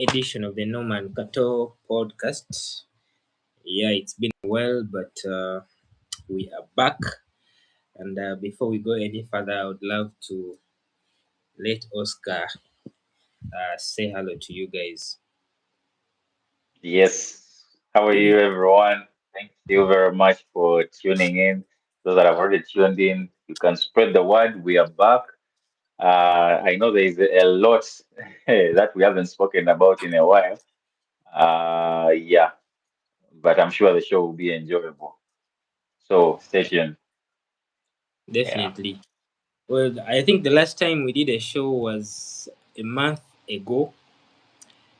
edition of the Norman Cato podcast. Yeah, it's been a while, but we are back. And before we go any further, I would love to let Oscar say hello to you guys. Yes. How are you, everyone? Thank you very much for tuning in. Those that have already tuned in, you can spread the word. We are back. I know there is a lot that we haven't spoken about in a while. Yeah, but I'm sure the show will be enjoyable. So, stay tuned. Yeah. Definitely. Well, I think the last time we did a show was a month ago,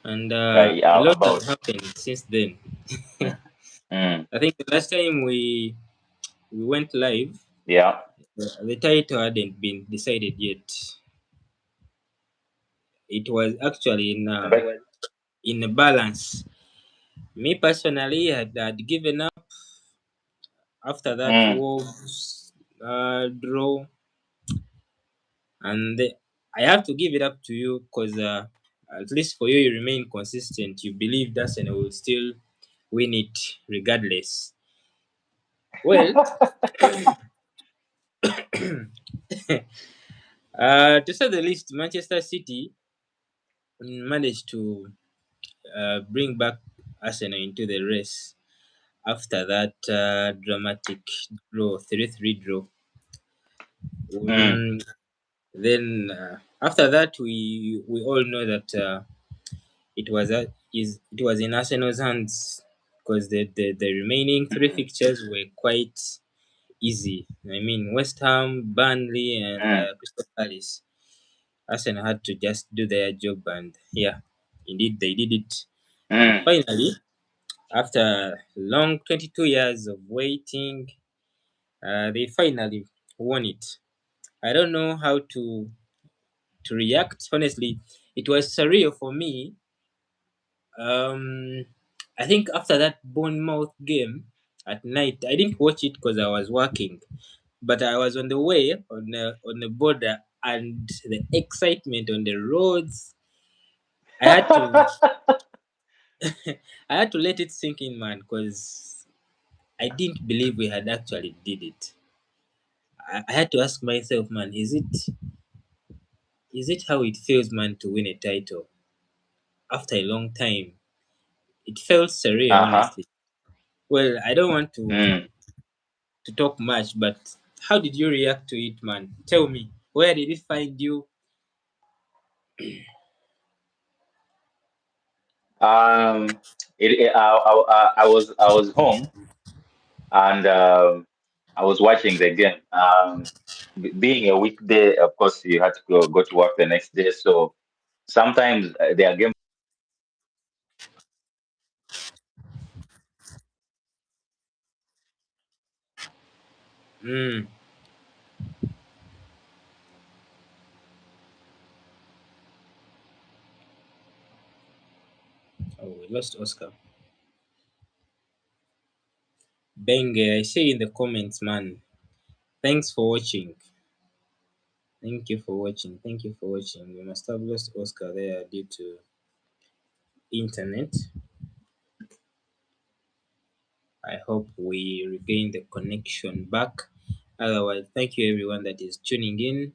and a Yeah, lot has about. happened since then. Mm, mm, I think the last time we went live, yeah. the title hadn't been decided yet. It was actually But, in a balance. Me personally had given up after that mm, Wolves draw, and I have to give it up to you because at least for you, you remain consistent. You believe Arsenal will still win it regardless. Well, to say the least, Manchester City managed to bring back Arsenal into the race after that dramatic draw, 3-3 draw. mm, Mm, then after that, we all know that it was in Arsenal's hands because the remaining three mm, fixtures were quite easy. I mean, West Ham, Burnley, and mm, Crystal Palace. Arsenal had to just do their job, and yeah, indeed they did it. And mm. finally, after long 22 years of waiting, they finally won it. I don't know how to react. Honestly, it was surreal for me. I think after that Bournemouth game at night, I didn't watch it because I was working, but I was on the way on the border, and the excitement on the roads. I had to I had to let it sink in, man, because I didn't believe we had actually did it. I had to ask myself, man, is it how it feels, man, to win a title after a long time? It felt surreal, Uh-huh. honestly. Well, I don't want Mm. to talk much, but how did you react to it, man? Tell me, where did it find you? Um, I was home and I was watching the game. Being a weekday, of course, you had to go to work the next day. So sometimes there are games. Mm. Oh, we lost Oscar. Benge, I say in the comments, man. Thanks for watching. Thank you for watching. Thank you for watching. We must have lost Oscar there due to internet. I hope we regain the connection back. Otherwise, thank you everyone that is tuning in.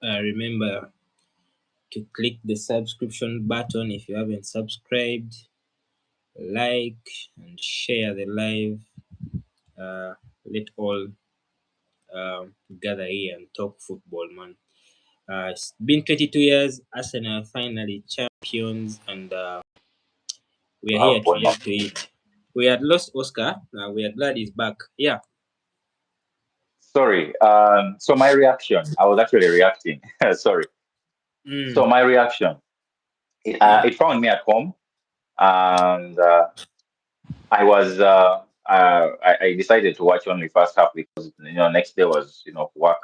Remember to click the subscription button if you haven't subscribed, like and share the live. Let all gather here and talk football, man. It's been 22 years. Arsenal are finally champions, and we are here Oh, to Bournemouth. react to it. We had lost Oscar. We are glad he's back. Yeah. Sorry. So my reaction, I was actually reacting. Sorry. So Mm. my reaction, it found me at home, and I decided to watch only first half because next day was work,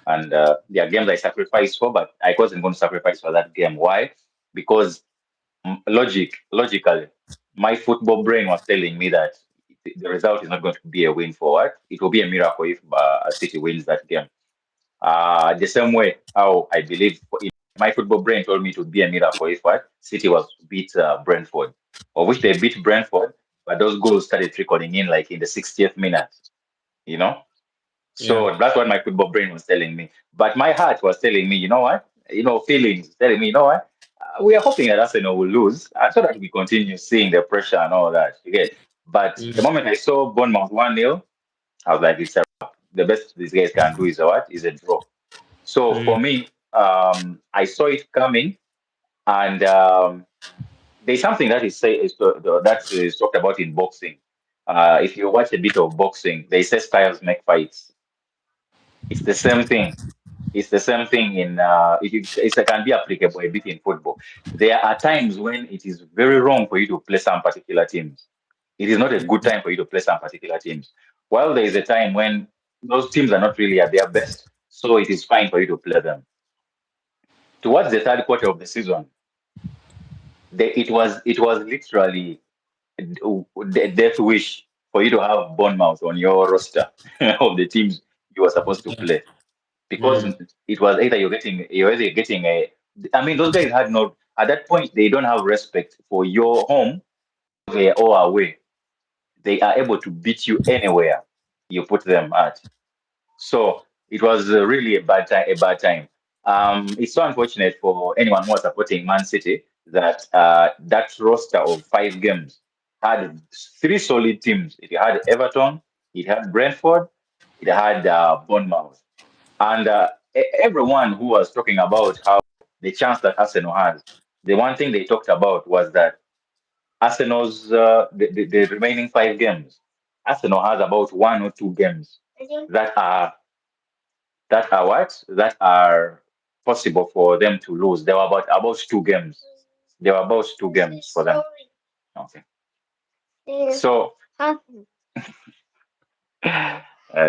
and there are games I sacrificed for, but I wasn't going to sacrifice for that game. Why? Because logically, my football brain was telling me that the result is not going to be a win for what? It will be a miracle if City wins that game. The same way how I believe my football brain told me to be a miracle if what City was beat Brentford, or which they beat Brentford, but those goals started trickling in like in the 60th minute, you know. Yeah. So that's what my football brain was telling me. But my heart was telling me, you know what? Feelings telling me, you know what? We are hoping that Arsenal will lose so that we continue seeing the pressure and all that. You get. But the Mm. moment I saw Bournemouth 1-0, I was like, it's a wrap. The best these guys can do is a what? Is a draw. So for Mm. me, I saw it coming, and there's something that that is talked about in boxing. If you watch a bit of boxing, they say styles make fights. It's the same thing. It's the same thing it can be applicable a bit in football. There are times when it is very wrong for you to play some particular teams. It is not a good time for you to play some particular teams. While there is a time when those teams are not really at their best, so it is fine for you to play them. Towards the third quarter of the season, it was literally the death wish for you to have Bournemouth on your roster of the teams you were supposed to play, because Mm. it was either you're getting a. I mean, those guys had no at that point. They don't have respect for your home or away. They are able to beat you anywhere you put them at. So it was really a bad time. A bad time. It's so unfortunate for anyone who was supporting Man City that that roster of 5 games had 3 solid teams. It had Everton, it had Brentford, it had Bournemouth, and everyone who was talking about how the chance that Arsenal has, the one thing they talked about was that Arsenal's the remaining 5 games, Arsenal has about 1 or 2 games that are that are possible for them to lose. There were about 2 games. There were about 2 games for them. Okay. So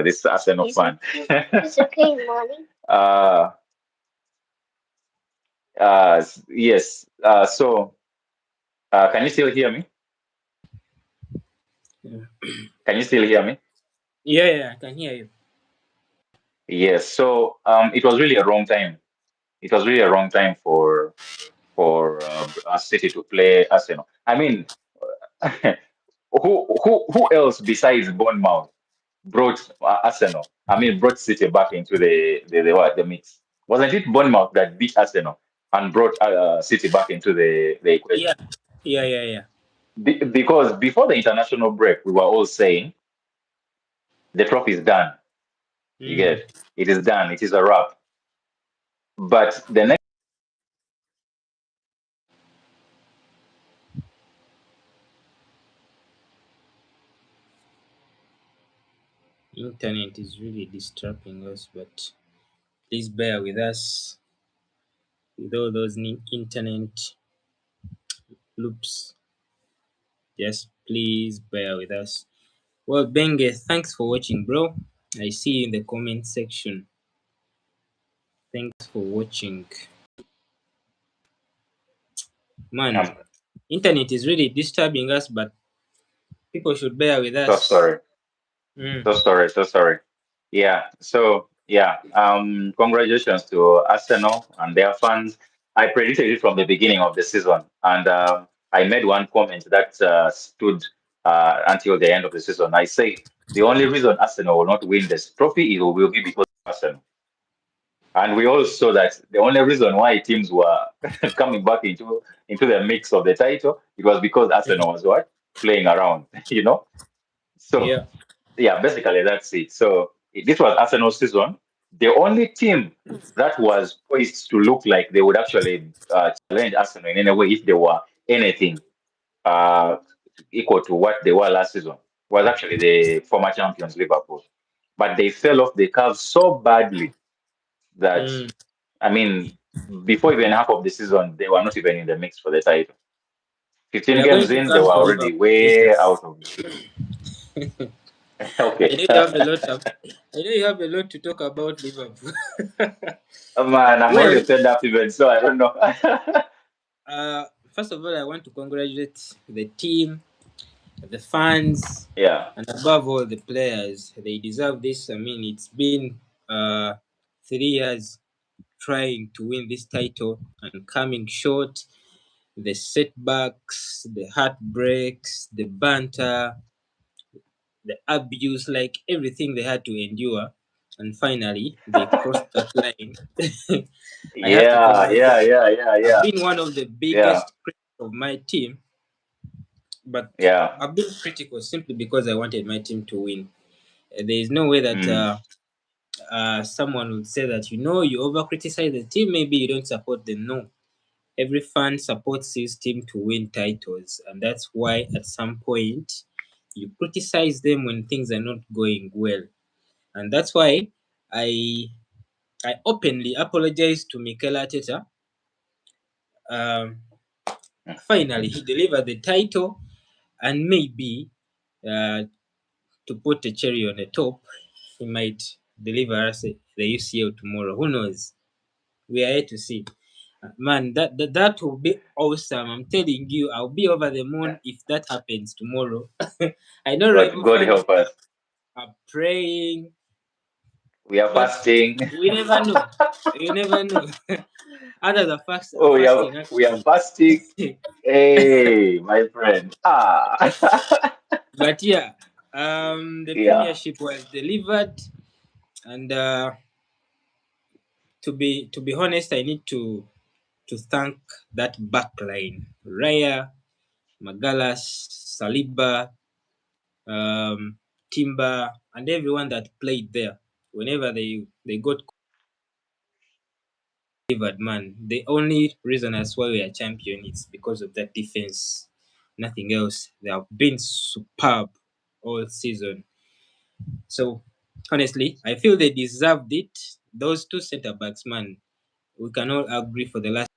this Arsenal fan. It's okay, mommy. Yes. Can you still hear me? Yeah. Can you still hear me? Yeah, yeah, I can hear you. Yes. So it was really a wrong time. It was really a wrong time for City to play Arsenal. I mean, who else besides Bournemouth brought Arsenal? I mean, brought City back into the mix. Wasn't it Bournemouth that beat Arsenal and brought City back into the equation? Yeah, yeah, yeah, yeah. Because before the international break, we were all saying the trophy is done. You Mm. get it is done. It is a wrap. But the next Internet is really disturbing us, but please bear with us with all those internet loops. Just please bear with us. Well, Benge, thanks for watching, bro. I see you in the comment section. Thanks for watching. Man, I'm internet is really disturbing us, but people should bear with so us. sorry. Mm. So sorry, so sorry. Yeah, so yeah, congratulations to Arsenal and their fans. I predicted it from the beginning of the season, and I made one comment that stood until the end of the season. I say the only reason Arsenal will not win this trophy will be because of Arsenal. And we all saw that the only reason why teams were coming back into the mix of the title, it was because Arsenal was what? Playing around, you know? So Yeah. yeah, basically that's it. So this was Arsenal's season. The only team that was poised to look like they would actually challenge Arsenal in any way if they were anything uh, equal to what they were last season was actually the former champions Liverpool. But they fell off the curve so badly that Mm. I mean, before even half of the season, they were not even in the mix for the title. We 15 are going games to in, they come were for already Liverpool this way season. out of the. I Okay. know you have a lot of. I know you have a lot to talk about Liverpool. Man, I'm already Well, fed up even, so I don't know. uh, first of all, I want to congratulate the team, the fans, Yeah. and above all, the players. They deserve this. I mean, it's been 3 years trying to win this title and coming short, the setbacks, the heartbreaks, the banter, the abuse, like everything they had to endure. And finally, they crossed that line. I have to tell Yeah, you yeah, that yeah, yeah, I've yeah, been one of the yeah, biggest critics of my team, but yeah. I've been critical simply because I wanted my team to win. There is no way that Mm. someone would say that, you over criticize the team, maybe you don't support them. No, every fan supports his team to win titles, and that's why at some point you criticize them when things are not going well. And that's why I I openly apologized to Mikel Arteta. Um, Finally, he delivered the title, and maybe uh, to put a cherry on the top, he might deliver us the UCL tomorrow. Who knows? We are here to see. Man, that will be awesome. I'm telling you, I'll be over the moon if that happens tomorrow. I know rival God fans help us. are praying, We are but fasting. we never know. You never know. Others are Oh, fasting we are actually. fasting. Hey, my friend. Ah, But yeah, the yeah. premiership was delivered, and to be honest, I need to thank that back line: Raya, Magalas, Saliba, Timber, and everyone that played there. Whenever they got delivered, man, the only reason as why we are champion is because of that defense. Nothing else. They have been superb all season. So honestly, I feel they deserved it. Those two centre backs, man, we can all agree for the last.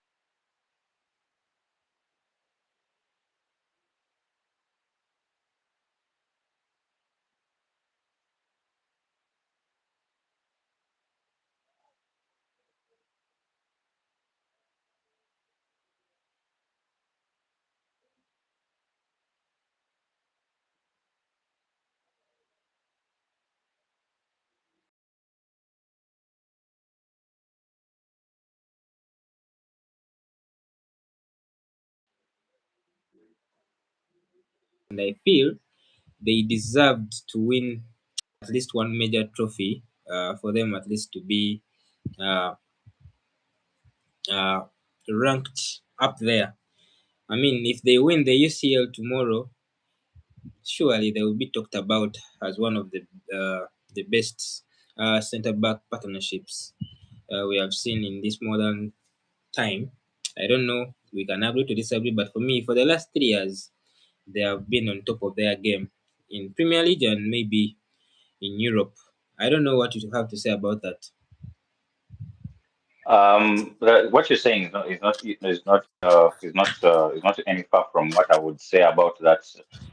And I feel they deserved to win at least one major trophy, for them at least to be uh, uh, ranked up there. I mean, if they win the UCL tomorrow, surely they will be talked about as one of the best centre back partnerships we have seen in this modern time. I don't know, we can agree to disagree, but for me, for the last 3 years, they have been on top of their game in Premier League and maybe in Europe. I don't know what you have to say about that. What you're saying is not any far from what I would say about that.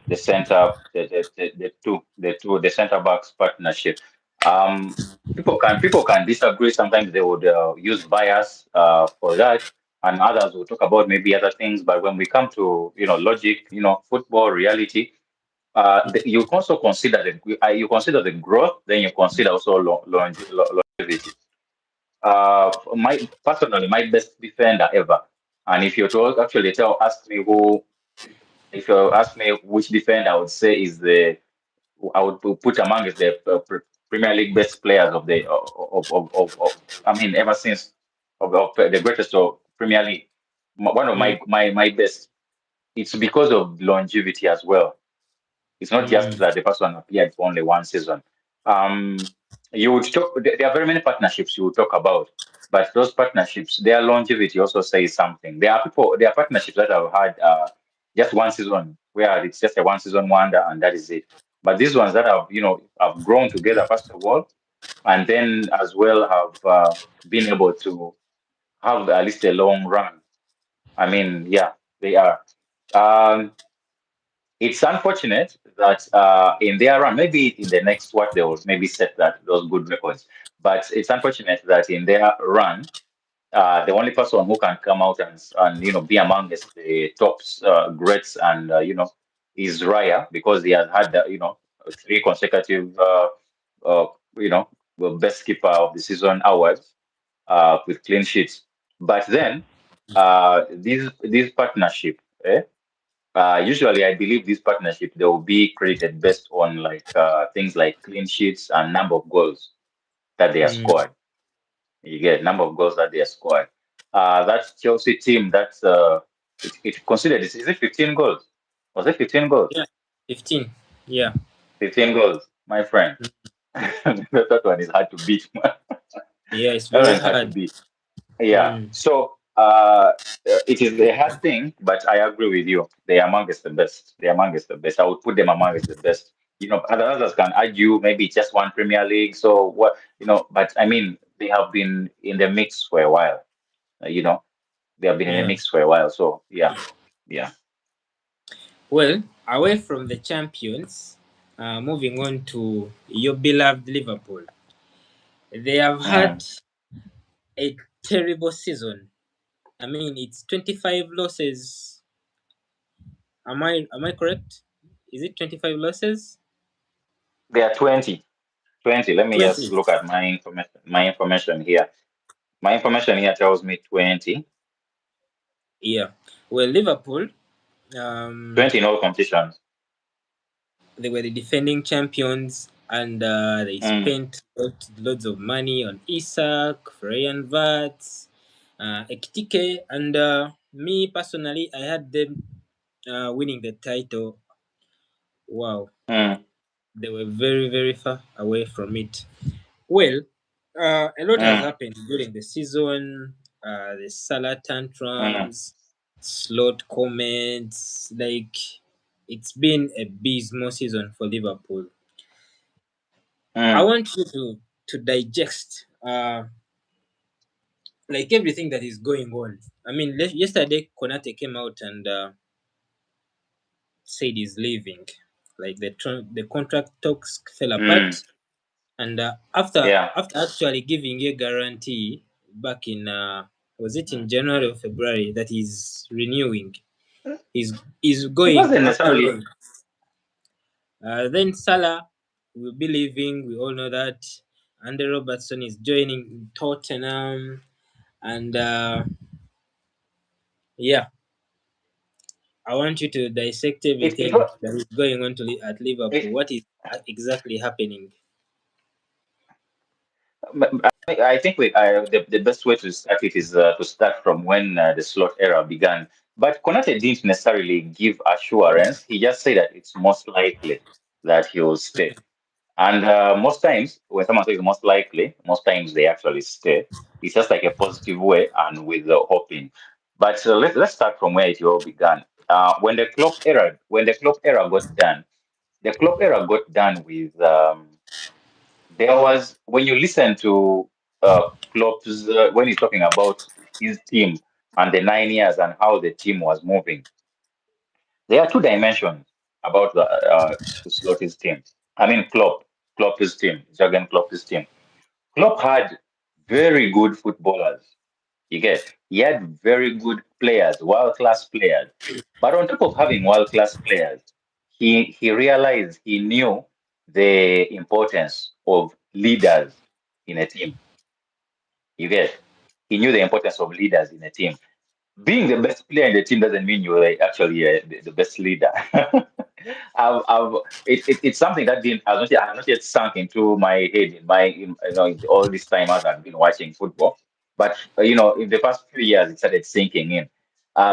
The center, the center backs partnership. Um, people can disagree. Sometimes they would use bias for that, and others will talk about maybe other things. But when we come to logic, football reality, you also consider the growth, then you consider also longevity. My personally, my best defender ever. And if you to actually ask me if you ask me which defender I would say is I would put among is the Premier League best players of I mean, ever since of the greatest of Premier League. One of Mm, my best. It's because of longevity as well. It's not just mm, that the person appeared for only one season. Um, you would talk. There are very many partnerships you would talk about, but those partnerships, their longevity also says something. There are partnerships that have had just one season, where it's just a one season wonder and that is it. But these ones that have grown together first of all, and then as well have been able to have at least a long run. I mean, yeah, they are. Um, it's unfortunate that in their run, maybe in the next what they will maybe set those good records. But it's unfortunate that in their run, the only person who can come out and be amongst the top greats and is Raya, because he has had three consecutive uh, best keeper of the season awards. with clean sheets. But then these partnership, usually I believe this partnership they will be created based on like things like clean sheets and number of goals that they are Mm. scored. You get number of goals that they are scored. That Chelsea team that's it considered is it 15 goals? Was it 15 goals? Yeah, 15. Yeah. 15 goals, my friend. That one is hard to beat. Yeah, it's That one very is hard to hard. beat. Yeah. Mm. So it is a hard thing, but I agree with you. They are amongst the best. They are amongst the best. I would put them amongst the best. Others can argue maybe just one Premier League. So what, but I mean, they have been in the mix for a while. They have been in the Yeah. mix for a while. So yeah, yeah. Well, away from the champions, moving on to your beloved Liverpool. They have Mm, had a terrible season. I mean, it's 25 losses. Am I correct? Is it 25 losses? they are 20. Let me just 20. look at my information. My information here. My information here tells me 20. Yeah. Well, Liverpool, um, 20 in all competitions. they were the defending champions, and they Mm, spent loads of money on Isak, Florian Wirtz, Ekitike, and me personally, I had them winning the title. Wow, mm, they were very, very far away from it. Well, a lot has mm, happened during the season. The Salah mm, tantrums, slot comments, like it's been a abysmal season for Liverpool. I mm, want you to digest like everything that is going on. I mean, yesterday Konate came out and said he's leaving. Like the contract talks fell mm. apart, and after Yeah. after actually giving a guarantee back in was it in January or February that he's renewing, he's It going wasn't after necessarily. all. Then Salah will be leaving. We all know that. Andy Robertson is joining Tottenham, and yeah, I want you to dissect It everything was. that is going on at Liverpool. It, What is exactly happening? I think the best way to start it is to start from when the slot era began. But Konate didn't necessarily give assurance. He just said that it's most likely that he will stay. And most times, when someone says most likely, most times they actually stay. It's just like a positive way and with the hoping. But let's start from where it all began. When the Klopp era got done, the Klopp era got done with there was when you listen to Klopp's when he's talking about his team and the 9 years and how the team was moving. There are two dimensions about the Slotty's team. I mean Klopp's team, Jurgen Klopp's team. Klopp had very good footballers. He had very good players, world class players. But on top of having world class players, he realized he knew the importance of leaders in a team. You get he knew the importance of leaders in a team. Being the best player in the team doesn't mean you're actually the best leader. I've it's something that didn't has not yet sunk into my head all this time as I've been watching football. But in the past few years, it started sinking in.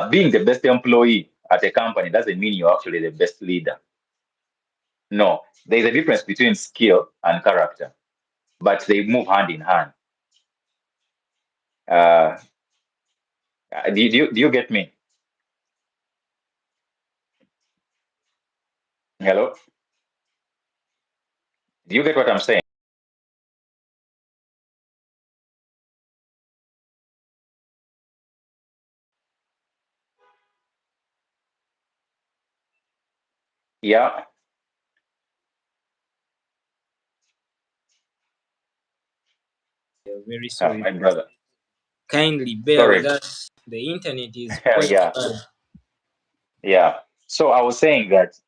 Being the best employee at a company doesn't mean you're actually the best leader. No, there's a difference between skill and character, but they move hand in hand. Uh, do you get me? Hello, do you get what I'm saying? Yeah. Very sorry, My please. brother. Kindly bear with Sorry. us. The internet is quite Yeah, bad. yeah. So I was saying that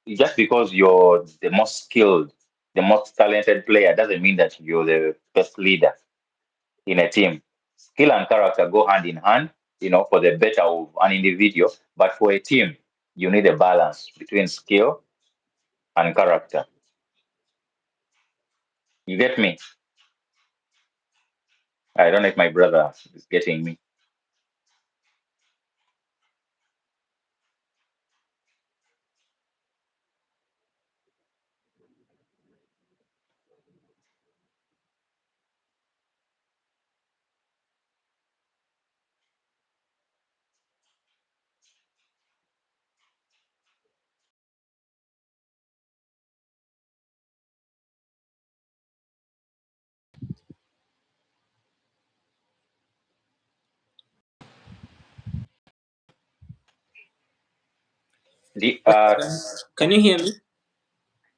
just because you're the most skilled, the most talented player, doesn't mean that you're the best leader in a team. Skill and character go hand in hand, for the better of an individual. But for a team, you need a balance between skill and character. You get me? I don't know if my brother is getting me. The, Can you hear me?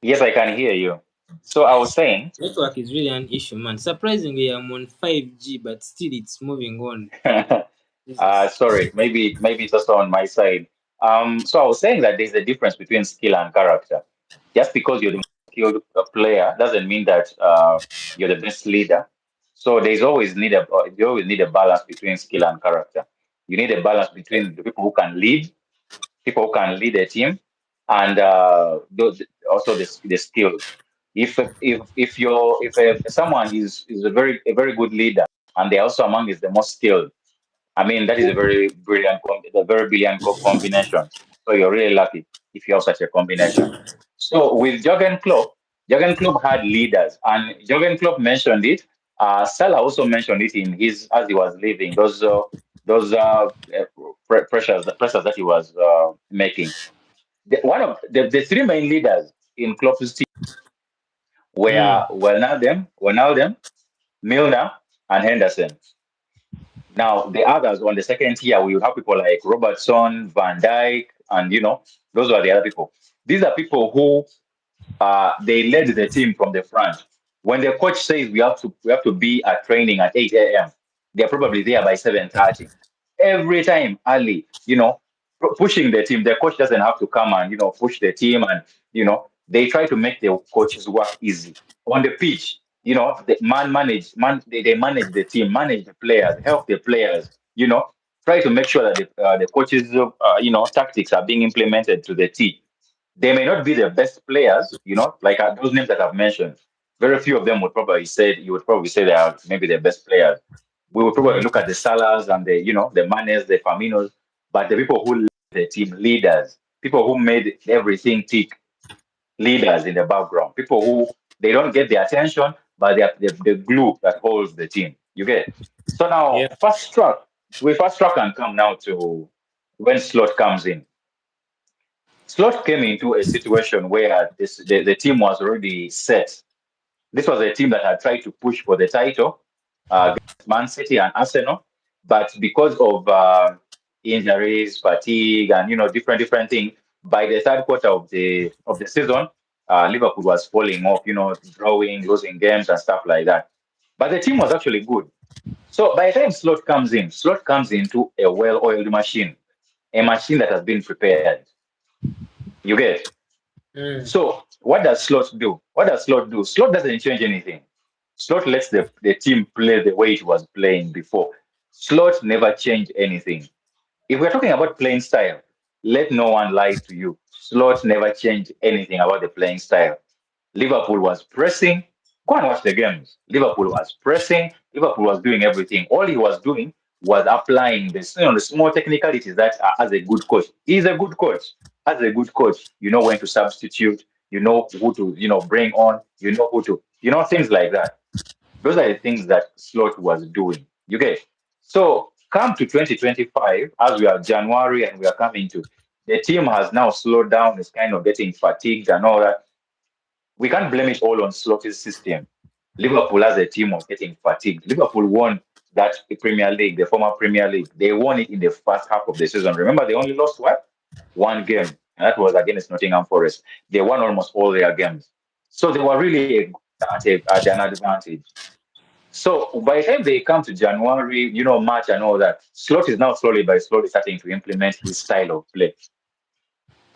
yes, I can hear you. So I was saying, Network is really an issue, man. Surprisingly, I'm on 5G, but still it's moving on. Jesus. sorry, maybe it's also on my side. So I was saying that there's a difference between skill and character. Just because you're the most skilled player doesn't mean that you're the best leader. So you always need a balance between skill and character. You need a balance between the people who can lead a team, and those also the skills. If someone is a very good leader, and they're also among is the most skilled, I mean, that is a very brilliant combination. So you're really lucky if you have such a combination. So with Jurgen Klopp had leaders, and Jurgen Klopp mentioned it. Salah also mentioned it in his as he was leaving. The pressures that he was making. One of the three main leaders in Klopp's team were Mm. Wijnaldum, Milner, and Henderson. Now, the others on the second tier, we have people like Robertson, Van Dijk, and those are the other people. These are people who they led the team from the front. When the coach says we have to be at training at 8 a.m., they're probably there by 7:30. Every time early, pushing the team. The coach doesn't have to come and push the team, and they try to make the coach's work easy on the pitch. The they manage the team, manage the players, help the players. Try to make sure that the coaches tactics are being implemented to the T. They may not be the best players, like those names that I've mentioned. Very few of them you would probably say they are maybe the best players. We would probably look at the Salahs and the Manes, the Faminos, but the people who led the team, leaders, people who made everything tick, leaders in the background, people who they don't get the attention, but they are the glue that holds the team. You get it? So now, Yeah. we fast track and come now to when Slot comes in. Slot came into a situation where the team was already set. This was a team that had tried to push for the title against Man City and Arsenal, but because of injuries, fatigue, and different things, by the third quarter of the season, Liverpool was falling off. Drawing, losing games, and stuff like that. But the team was actually good. So by the time Slot comes into a well-oiled machine, a machine that has been prepared. You get. Mm. So what does Slot do? What does Slot do? Slot doesn't change anything. Slot lets the team play the way it was playing before. Slot never changed anything. If we're talking about playing style, let no one lie to you. Slot never changed anything about the playing style. Liverpool was pressing. Go and watch the games. Liverpool was pressing. Liverpool was doing everything. All he was doing was applying the small technicalities that as a good coach. He's a good coach. As a good coach, you know when to substitute. You know who to bring on. You know who to things like that. Those are the things that Slot was doing. You get it? So come to 2025, as we are January and we are coming to, the team has now slowed down. It's kind of getting fatigued and all that. We can't blame it all on Slotty's system. Liverpool as a team was getting fatigued. Liverpool won that Premier League, the former Premier League. They won it in the first half of the season. Remember, they only lost what? One game, and that was against Nottingham Forest. They won almost all their games. So they were really at an advantage. So by the time they come to January, March and all that, Slot is now slowly by slowly starting to implement his style of play.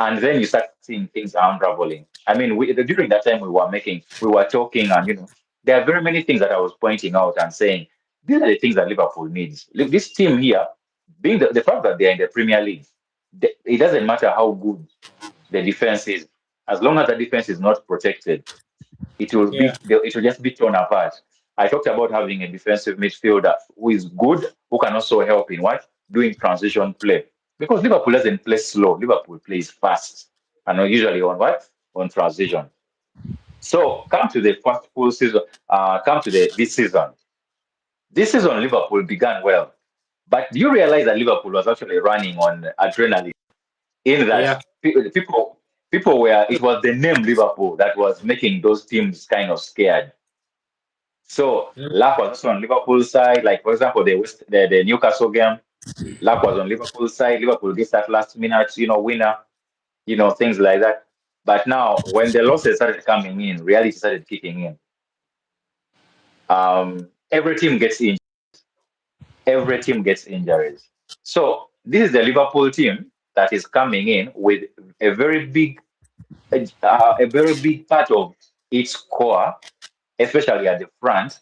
and then you start seeing things unraveling. I mean, during that time we were talking, and there are very many things that I was pointing out and saying these are the things that Liverpool needs. Look, this team here, being the fact that they are in the Premier League, it doesn't matter how good the defense is, as long as the defense is not protected, Yeah. it will just be torn apart. I talked about having a defensive midfielder who is good, who can also help in what doing transition play. Because Liverpool doesn't play slow. Liverpool plays fast, and usually on what on transition. So come to the first full season. Come to the this season. This season Liverpool began well, but do you realize that Liverpool was actually running on adrenaline? In that Yeah. people were it was the name Liverpool that was making those teams kind of scared. So Mm. luck was also on Liverpool's side. Like for example, the Newcastle game, luck was on Liverpool's side. Liverpool gets that last minute, winner, things like that. But now when the losses started coming in, reality started kicking in. Every team gets injured. Every team gets injuries. So this is the Liverpool team that is coming in with a very big, a very big part of its core, especially at the front,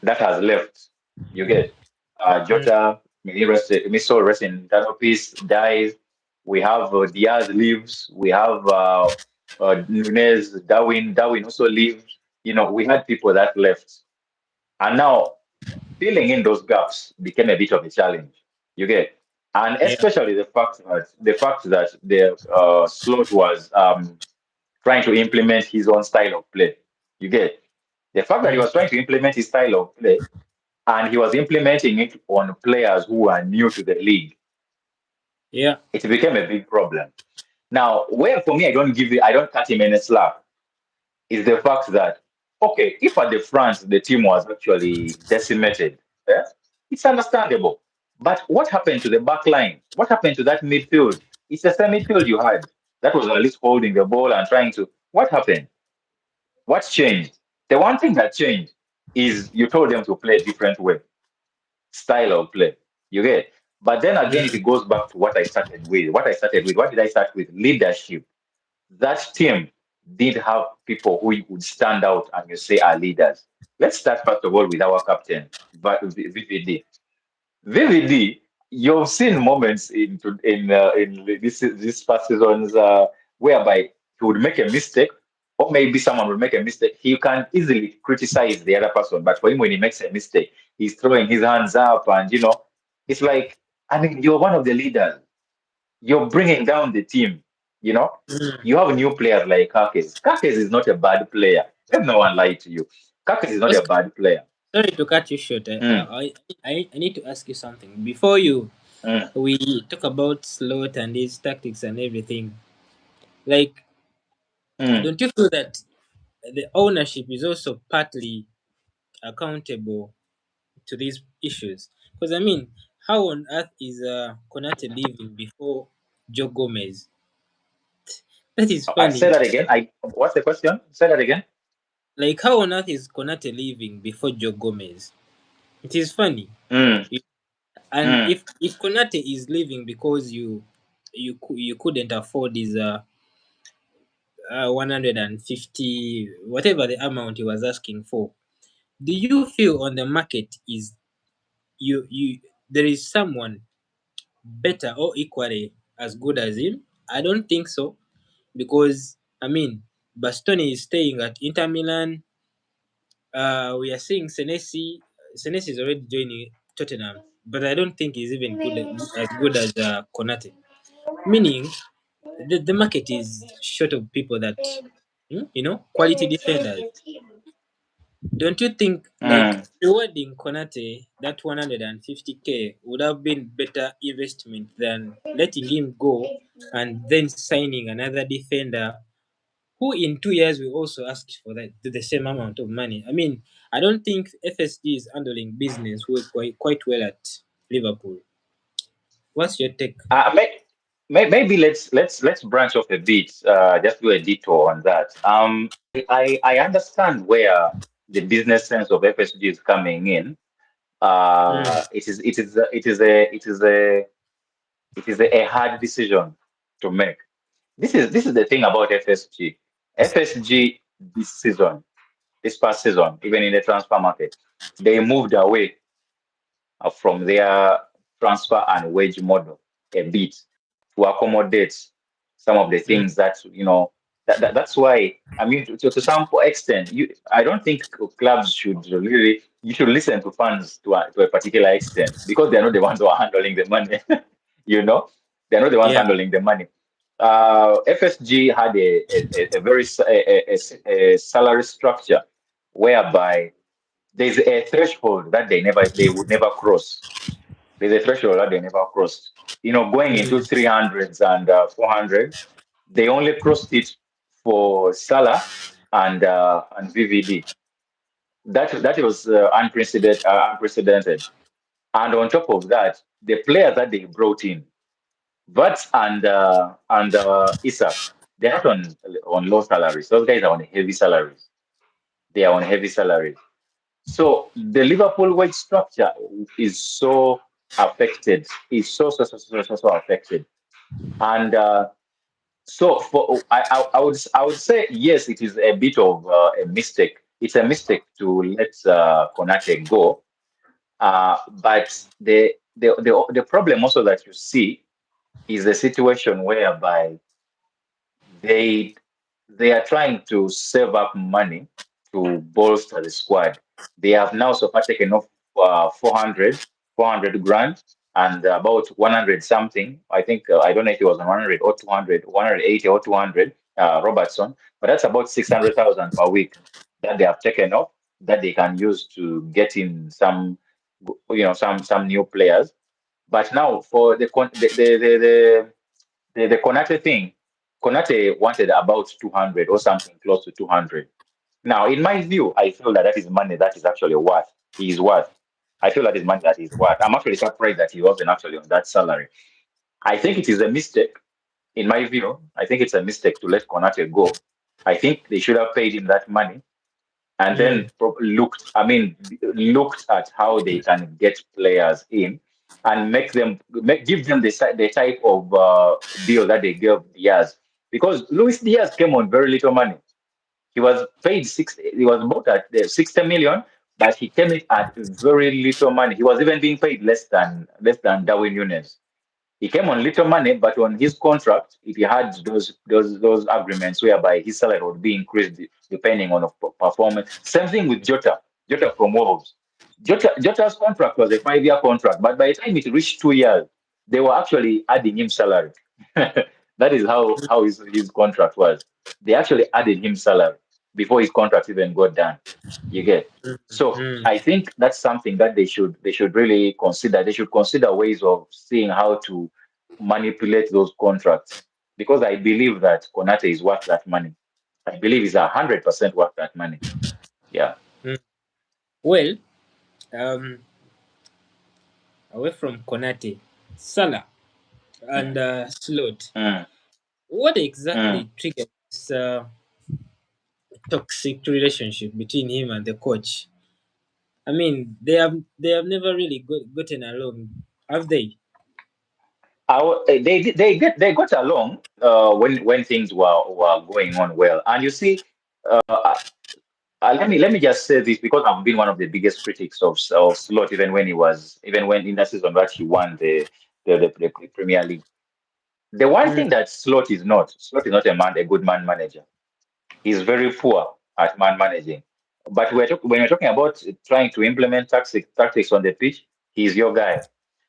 that has left. You get Mm. Jota, Miso rest in eternal peace, dies. We have Diaz leaves. We have Nunez, Darwin also leaves. We had people that left. And now filling in those gaps became a bit of a challenge. You get, and Yeah. especially the fact that the slot was trying to implement his own style of play. You get the fact that he Mm. was trying to implement his style of play, and he was implementing it on players who are new to the league. Yeah. It became a big problem. Now, where for me I don't cut him any slack is the fact that okay, if at the front the team was actually decimated, yeah, it's understandable. But what happened to the back line? What happened to that midfield? It's the same midfield you had that was at least holding the ball and trying to. What happened? What's changed? The one thing that changed is you told them to play a different way, style of play. You get? But then again, Mm. it goes back to what I started with. What did I start with? Leadership. That team did have people who would stand out and you say are leaders. Let's start first of all with our captain, VVD. VVD, you've seen moments in this past seasons whereby he would make a mistake, or maybe someone would make a mistake. He can easily criticize the other person, but for him, when he makes a mistake, he's throwing his hands up, and it's like, I mean, you're one of the leaders. You're bringing down the team. You know, Mm. you have new players like Kakes. Kakes is not a bad player. Let no one lie to you. Kakes is not a Oscar, bad player. sorry to cut you short. Mm, I need to ask you something before you mm, we talk about slot and his tactics and everything. Like, mm. don't you feel that the ownership is also partly accountable to these issues? Because I mean, how on earth is Konate leaving before Joe Gomez? That is I funny. say that again. What's the question? Say that again. Like, how on earth is Konate leaving before Joe Gomez? It is funny. Mm, And mm. if Konate is leaving because you couldn't afford his 150 whatever the amount he was asking for, do you feel on the market is you there is someone better or equally as good as him? I don't think so, because I mean Bastoni is staying at Inter Milan. We are seeing Senesi. Senesi is already joining Tottenham, but I don't think he's even good as Konate. Meaning, the market is short of people that, quality defenders. Don't you think like Mm. rewarding Konate that 150K would have been better investment than letting him go and then signing another defender who in 2 years will also ask for the same amount of money? I mean, I don't think FSG is handling business quite well at Liverpool. What's your take? Uh, may, Maybe let's branch off a bit. Just do a detour on that. I understand where the business sense of FSG is coming in. Mm, It is a hard decision to make. This is the thing about FSG. FSG this season, this past season, even in the transfer market, they moved away from their transfer and wage model a bit to accommodate some of the Mm. things that that's why I mean to some extent I don't think clubs should really you should listen to fans to a particular extent because they're not the ones who are handling the money. you know they're not the ones Yeah. handling the money. FSG had a very a salary structure whereby there's a threshold that they would never cross. There's a threshold that they never crossed. Going into Mm. 300s and 400, they only crossed it for Salah and VVD. That was unprecedented. And on top of that, the players that they brought in, Vats and Isak, they're not on low salaries. Those guys are on heavy salaries. They are on heavy salaries. So the Liverpool wage structure is so affected, is so affected. And so I would say yes, it is a bit of a mistake. It's a mistake to let Konate go. But the problem also that you see is the situation whereby they they are trying to save up money to bolster the squad. They have now so far taken off 400 grand and about 100 something. I think I don't know if it was 100 or 200, 180 or 200 Robertson, but that's about 600,000 per week that they have taken off that they can use to get in some new players. But now for the Konate thing, Konate wanted about 200 or something close to 200. Now, in my view, I feel that that is money that is actually worth. He is worth. I feel that is money that is worth. I'm actually surprised that he wasn't actually on that salary. I think it is a mistake, in my view. I think it's a mistake to let Konate go. I think they should have paid him that money and then Mm. looked at how they can get players in and give them the type of deal that they gave Diaz because Luis Diaz came on very little money. He was paid he was bought at 60 million, but he came in at very little money. He was even being paid less than Darwin Nunes. He came on little money, but on his contract, if he had those agreements whereby his salary would be increased depending on performance. Same thing with Jota. Jota from Wolves. Jota's contract was a 5-year contract, but by the time it reached 2 years, they were actually adding him salary. That is how his contract was. They actually added him salary before his contract even got done. You get. So Mm. I think that's something that they should really consider. They should consider ways of seeing how to manipulate those contracts because I believe that Konate is worth that money. I believe he's 100% worth that money. Yeah. Mm. Well, um, away from Konate, Salah and Slot, Mm, what mm. exactly triggered this toxic relationship between him and the coach? I mean, they have never really gotten along, have they? They got along when things were going on well, and you see, uh, let me just say this because I've been one of the biggest critics of Slot even when in that season that he won the Premier League. The one Mm. thing that Slot is not a good man manager. He's very poor at man managing. But when we're talking about trying to implement tactics on the pitch, he's your guy.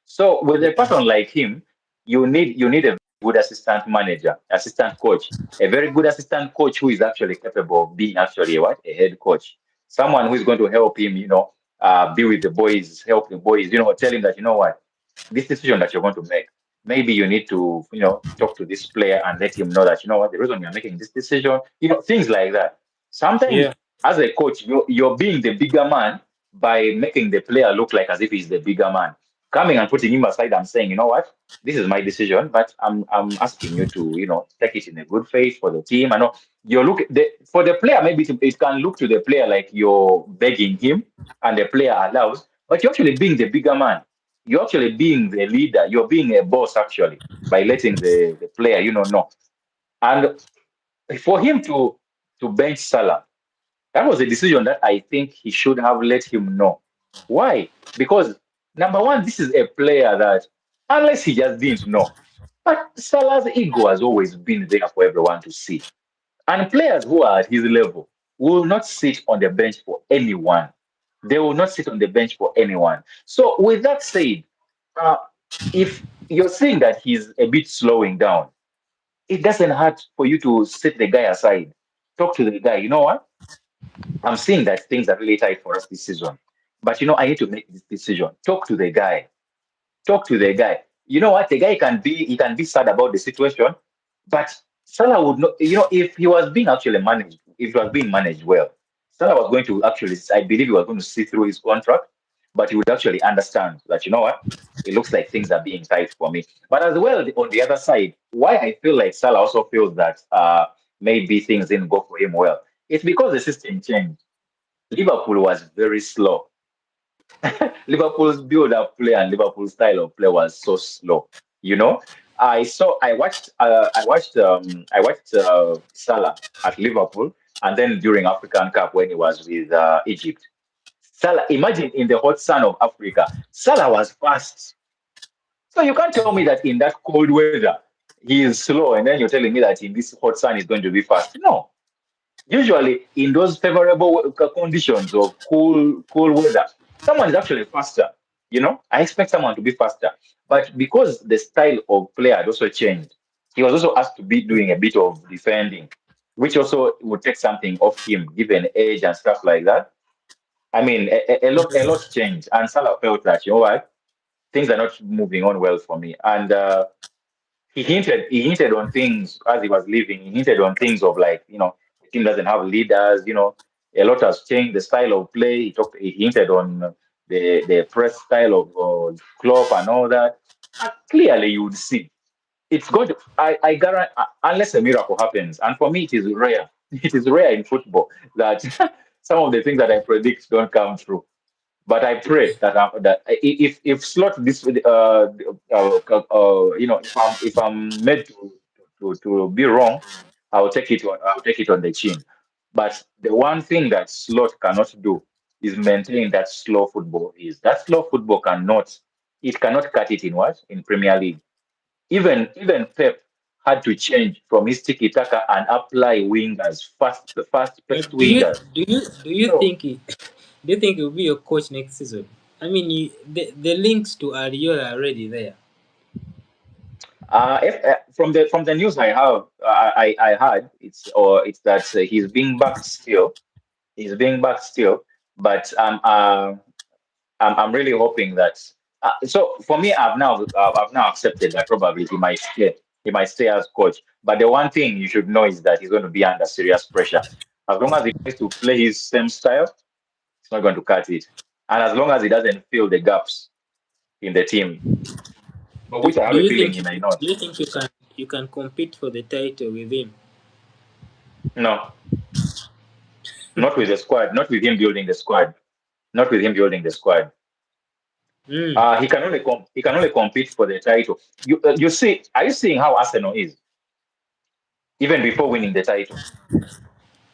So with a Yeah. person like him, you need a good assistant manager, assistant coach, a very good assistant coach who is actually capable of being actually a head coach, someone who is going to help him, be with the boys, help the boys, tell him that what this decision that you're going to make, maybe you need to, talk to this player and let him know that, what, the reason you're making this decision, things like that. Sometimes, Yeah. as a coach, you're being the bigger man by making the player look like as if he's the bigger man. Coming and putting him aside and saying, you know what, this is my decision, but I'm asking you to, take it in a good faith for the team. I know for the player, maybe it can look to the player like you're begging him and the player allows, but you're actually being the bigger man. You're actually being the leader. You're being a boss actually by letting the player, know. And for him to bench Salah, that was a decision that I think he should have let him know. Why? Because number one, this is a player that, unless he just didn't know, but Salah's ego has always been there for everyone to see. And players who are at his level will not sit on the bench for anyone. They will not sit on the bench for anyone. So, with that said, uh, if you're saying that he's a bit slowing down, it doesn't hurt for you to set the guy aside. Talk to the guy. You know what? I'm seeing that things are really tight for us this season. But I need to make this decision. Talk to the guy. Talk to the guy. You know what? The guy can be sad about the situation, but Salah would not. If he was being actually managed, if he was being managed well, Salah was going to actually. I believe he was going to see through his contract, but he would actually understand that. You know what? It looks like things are being tight for me. But as well, on the other side, why I feel like Salah also feels that maybe things didn't go for him well. It's because the system changed. Liverpool was very slow. Liverpool's build-up play and Liverpool's style of play was so slow. You know, I watched Salah at Liverpool, and then during African Cup when he was with Egypt. Salah, imagine in the hot sun of Africa, Salah was fast. So you can't tell me that in that cold weather he is slow, and then you're telling me that in this hot sun he's going to be fast. No, usually in those favorable conditions of cool weather, someone is actually faster. I expect someone to be faster. But because the style of player had also changed, he was also asked to be doing a bit of defending, which also would take something off him, given age and stuff like that. I mean, a lot changed, and Salah felt that what, things are not moving on well for me, and he hinted on things as he was leaving. He hinted on things of like, the team doesn't have leaders. A lot has changed the style of play. He hinted on the press style of Klopp and all that. And clearly, you would see it's going to. I guarantee, unless a miracle happens, and for me, it is rare. It is rare in football that some of the things that I predict don't come true. But I pray that if slot this if I'm made to be wrong, I'll take it on the chin. But the one thing that slot cannot do is maintain that slow football is. That slow football cannot cut it in what? In Premier League. Even Pep had to change from his tiki taka and apply wingers, fast paced Do you wingers. do you do you So think do you think he will be your coach next season? I mean, the links to Ariola are already there. from the news I have, I heard it's that he's being backed still. He's being backed still, but I'm really hoping that. So for me, I've now accepted that probably he might stay. He might stay as coach. But the one thing you should know is that he's going to be under serious pressure. As long as he tries to play his same style, it's not going to cut it. And as long as he doesn't fill the gaps in the team, for Do, which I have do a you feeling think he may not. do you think you can compete for the title with him? No, not with the squad. Not with him building the squad. Not with him building the squad. Mm, He can only compete for the title. You see, are you seeing how Arsenal is even before winning the title?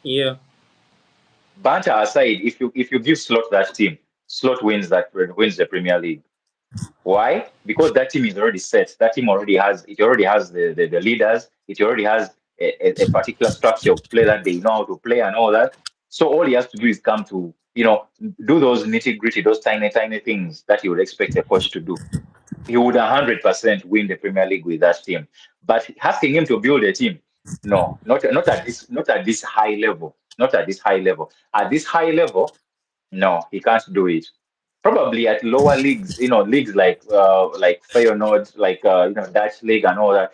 yeah. Banter aside, if you give Slot that team, Slot wins the Premier League. Why? Because that team is already set. That team already has the leaders. It already has a particular structure of play that they know how to play and all that. So all he has to do is come to do those nitty gritty, those tiny tiny things that you would expect a coach to do. He would 100% win the Premier League with that team. But asking him to build a team, no, not at this high level, not at this high level. At this high level, no, he can't do it. Probably at lower leagues, leagues like Feyenoord, like Dutch league and all that.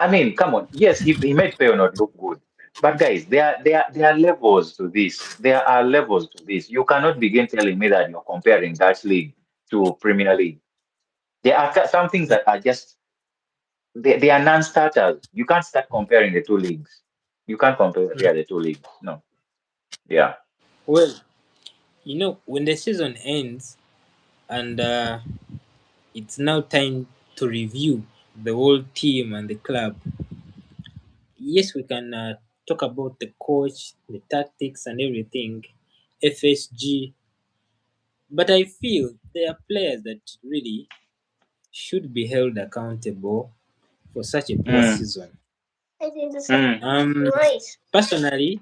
I mean, come on. Yes, he made Feyenoord look good. But guys, there are levels to this. There are levels to this. You cannot begin telling me that you're comparing Dutch league to Premier League. There are some things that are just they are non-starters. You can't start comparing the two leagues. You can't compare Mm. the two leagues. No. Yeah. Well, when the season ends and it's now time to review the whole team and the club, yes, we can talk about the coach, the tactics, and everything, FSG, but I feel there are players that really should be held accountable for such a poor Mm, season. mm. Personally,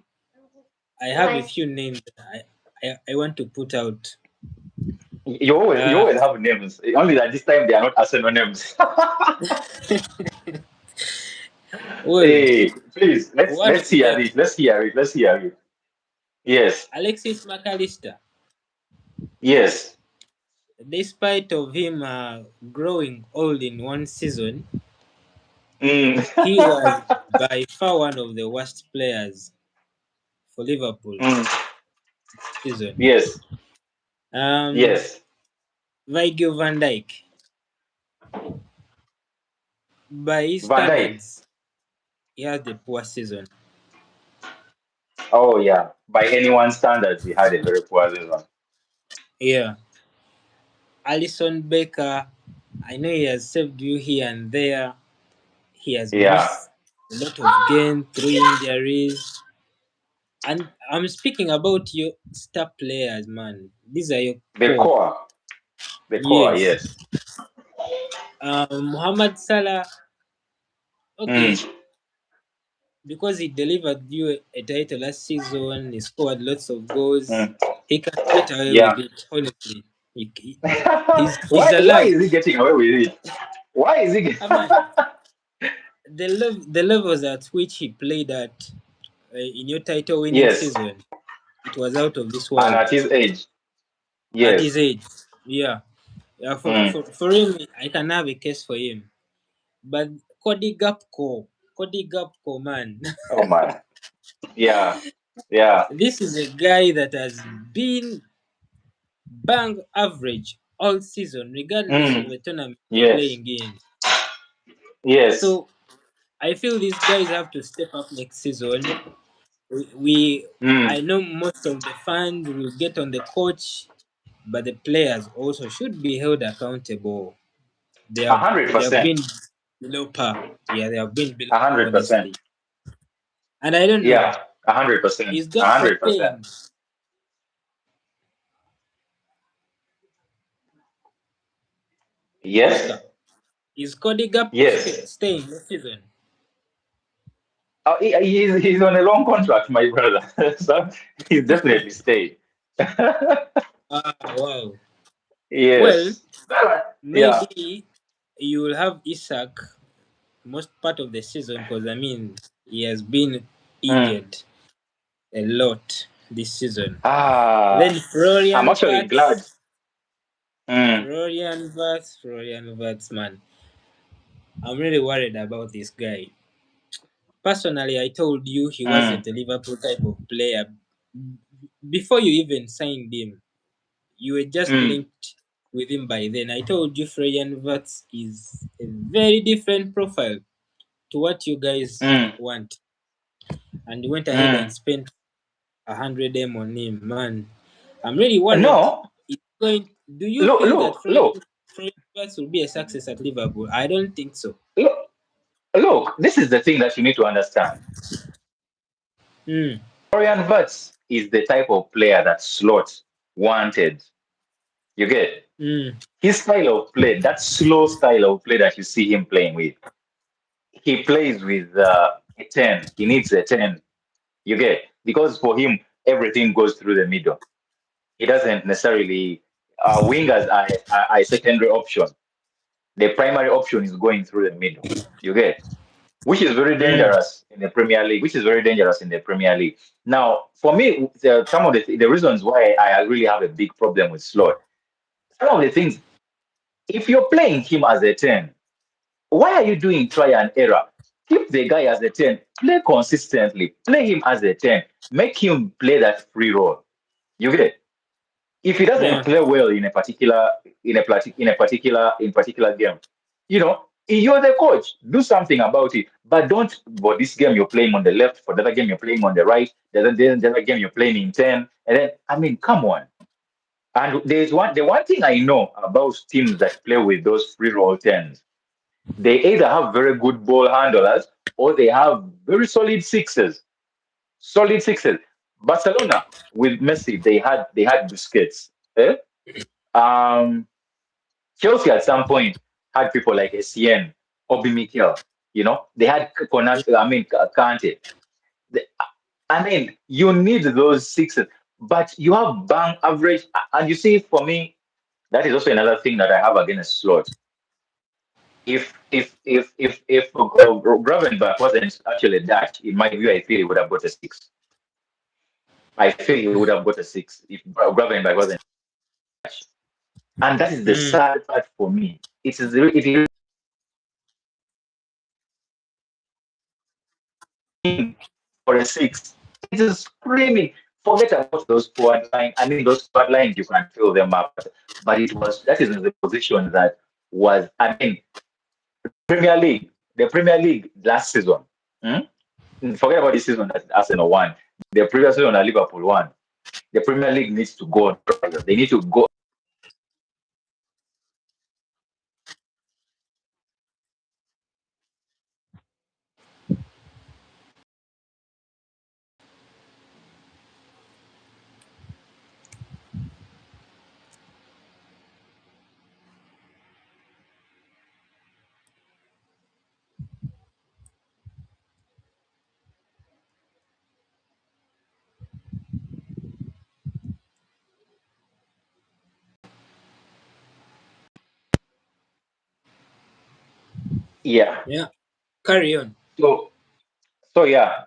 I have a few names that I want to put out. You Uh, always have names. Only that this time they are not Arsenal names. well, Hey, please one let's of hear them, it. Let's hear it. Let's hear it. Yes, Alexis McAllister. yes. Despite of him growing old in one season, Mm. he was by far one of the worst players for Liverpool Mm. season. Yes, Um, yes. Virgil van Dijk, by his Van Dijk. standards, he had a poor season. Oh yeah. By anyone's standards, he had a very poor season. Yeah, Alison Baker, I know he has saved you here and there. He has Yeah. missed a lot of games through injuries. And I'm speaking about your star players, man. These are your The core. core. The core, Yes. yes. Muhammad Salah, okay, Mm. because he delivered you a title last season, he scored lots of goals. Mm. He can get away with Yeah. it, honestly. He's Why allowed. is he getting away with it? Why is he Man, the levels at which he played at in your title winning Yes. season, it was out of this And world at his age. at his Yes. age. Yeah. Yeah, Mm. for him, I can have a case for him. But Cody Gapco, man, Oh man. Yeah. Yeah. this is a guy that has been bang average all season, regardless of Mm. the tournament he's Yes. playing in. Yes. So I feel these guys have to step up next season. We Mm. I know most of the fans will get on the coach, but the players also should be held accountable. They A have hundred they have percent. been below par. Yeah, they have been below A par, hundred percent. honestly. And I don't know, Yeah. 100%. is A Gakpo hundred percent. staying? Yes. Oscar, is Cody Gakpo Yes. staying this season? He's on a long contract, my brother. So he's definitely stayed. Ah, wow. Well, Yes. Yeah. maybe you will have Isak most part of the season because I mean he has been Mm. injured a lot this season. Ah, Then I'm actually glad. Mm. Florian Wirtz, man. I'm really worried about this guy. Personally, I told you he Mm. wasn't a Liverpool type of player before you even signed him. You were just Mm. linked with him by then. I told you Florian Wirtz is a very different profile to what you guys Mm. want, and you went ahead and Mm. spent 100 M on him, man. I'm really worried. No, It's going. Do you look, feel that look, look, Florian Wirtz will be a success at Liverpool? I don't think so. look, look. This is the thing that you need to understand. Hmm. Florian Wirtz is the type of player that Slot wanted. You get Hmm. his style of play, that slow style of play that you see him playing with. He plays with a 10. He needs a 10. You get because for him everything goes through the middle. He doesn't necessarily wingers are a secondary option. The primary option is going through the middle. You get which is very Hmm. dangerous in the Premier League. Which is very dangerous in the Premier League. Now, for me, some of the reasons why I really have a big problem with Slot. Some of the things, if you're playing him as a 10, why are you doing try and error? Keep the guy as a 10, play consistently, play him as a 10, make him play that free role. You get it? If he doesn't Yeah. play well in particular game, you're the coach. Do something about it. But don't for this game you're playing on the left, for the other game you're playing on the right, the other game you're playing in 10. And then I mean, come on. And the one thing I know about teams that play with those free roll 10s, They either have very good ball handlers or they have very solid sixes. Solid sixes. Barcelona with Messi, they had Busquets. Eh? Um, Chelsea at some point had people like Essien, Obi Mikel. They had Konate, I mean Kante. The- I mean, you need those sixes, but you have bang average. And you see, for me, that is also another thing that I have against Slot. If Gravenberch wasn't actually Dutch, in my view, I feel he would have got a six. I feel he would have got a six if Gravenberch wasn't Dutch. And that is the Mm. sad part for me. It is for a six. It is screaming. Forget about those forward line. I mean, those forward lines you can fill them up, but that is in the position that was. I mean, the Premier League last season. hmm? Forget about this season that Arsenal won. The previous season that Liverpool won. The Premier League needs to go on trial. They need to go. Yeah. Yeah. Carry on. So yeah,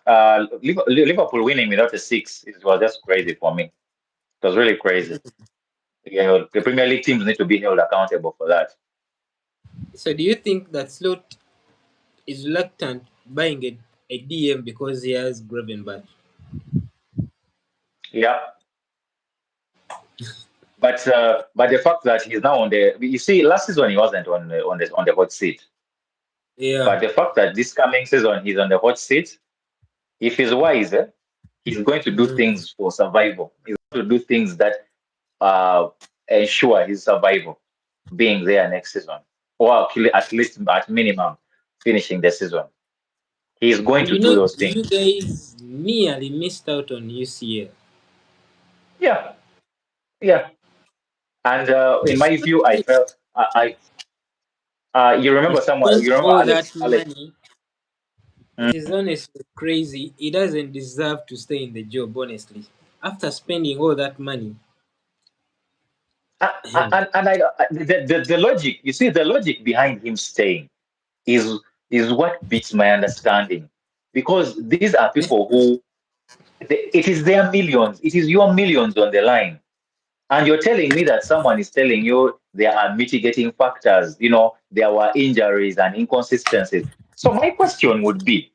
Liverpool winning without a six was just crazy for me. It was really crazy. The Premier League teams need to be held accountable for that. So do you think that Slot is reluctant buying a DM because he has Gravenberch? Yeah, but the fact that he's now on the you see last season he wasn't on the hot seat, Yeah. but the fact that this coming season he's on the hot seat, if he's wise, he's going to do Mm. things for survival. He's going to do things that uh ensure his survival, being there next season, or at least at minimum finishing the season. He's going And to do those things. you guys nearly missed out on UCL. Yeah, yeah. And in my view, I Slot felt you remember someone. spent You remember all that Alex. money. It is honestly crazy. He doesn't deserve to stay in the job, honestly. After spending all that money. And the logic, you see, the logic behind him staying is is what beats my understanding, because these are people who it is their millions, it is your millions on the line, and you're telling me that someone is telling you there are mitigating factors, there were injuries and inconsistencies. So my question would be,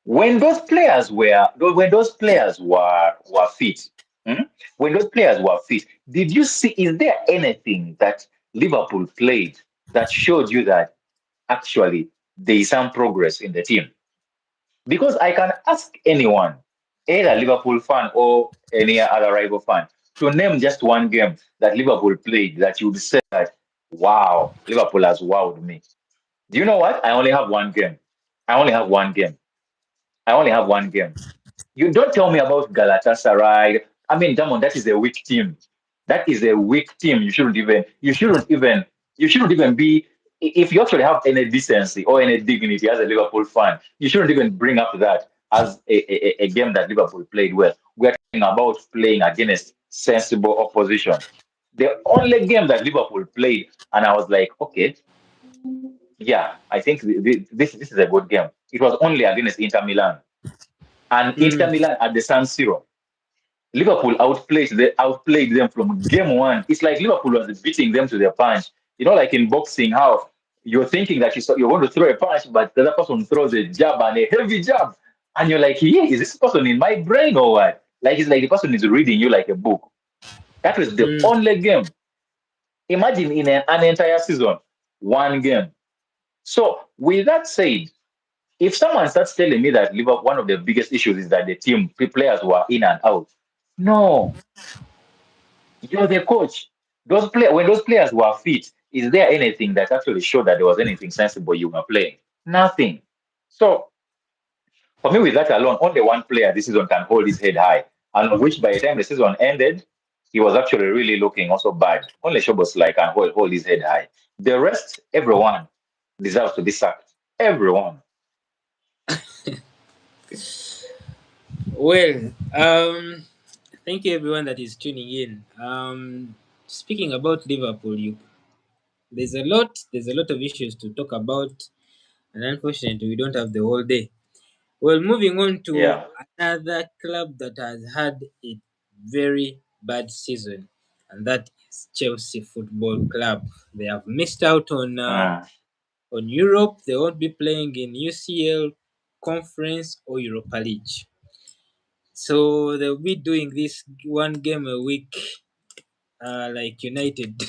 when those players were fit, hmm? When those players were fit, did you see? Is there anything that Liverpool played that showed you that actually there is some progress in the team? Because I can ask anyone, either Liverpool fan or any other rival fan, to name just one game that Liverpool played that you would say that, wow, Liverpool has wowed me. Do you know what? I only have one game. I only have one game. I only have one game. You don't tell me about Galatasaray. I mean, Damon, that is a weak team. That is a weak team. You shouldn't even be, if you actually have any decency or any dignity as a Liverpool fan, you shouldn't even bring up that as a game that Liverpool played well. We're talking about playing against sensible opposition. The only game that Liverpool played, and I was like, okay, yeah, I think this is a good game. It was only against Inter Milan, and Inter Mm. Milan at the San Siro. Liverpool outplayed them from game one. It's like Liverpool was beating them to their punch. Like in boxing, how you're thinking that you're going to throw a punch, but the other person throws a jab and a heavy jab, and you're like, yeah, is this person in my brain or what? Like it's like the person is reading you like a book. That was the Mm. only game. Imagine in an entire season, one game. So with that said, if someone starts telling me that Liverpool, one of the biggest issues is that the team players were in and out, no, you're the coach. When those players were fit, is there anything that actually showed that there was anything sensible you were playing? Nothing. So for me, with that alone, only one player this season can hold his head high, and of which by the time the season ended, he was actually really looking also bad. Only Szoboszlai can hold his head high. The rest, everyone deserves to be sacked. Everyone. Well, thank you everyone that is tuning in. Speaking about Liverpool, there's a lot of issues to talk about, and unfortunately, we don't have the whole day. Well, moving on to Yeah. another club that has had a very bad season, and that is Chelsea Football Club. They have missed out Mm. on Europe. They won't be playing in UCL, Conference, or Europa League. So they'll be doing this one game a week, like United.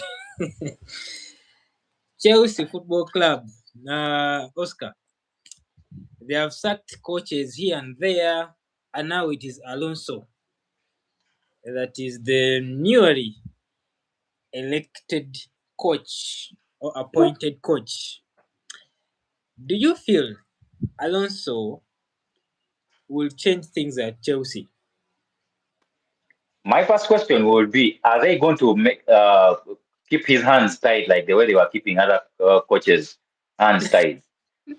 Chelsea Football Club, Oscar. They have sacked coaches here and there, and now it is Alonso that is the newly elected coach or appointed coach. Do you feel Alonso will change things at Chelsea? My first question would be: are they going to make keep his hands tied like the way they were keeping other coaches' hands tied?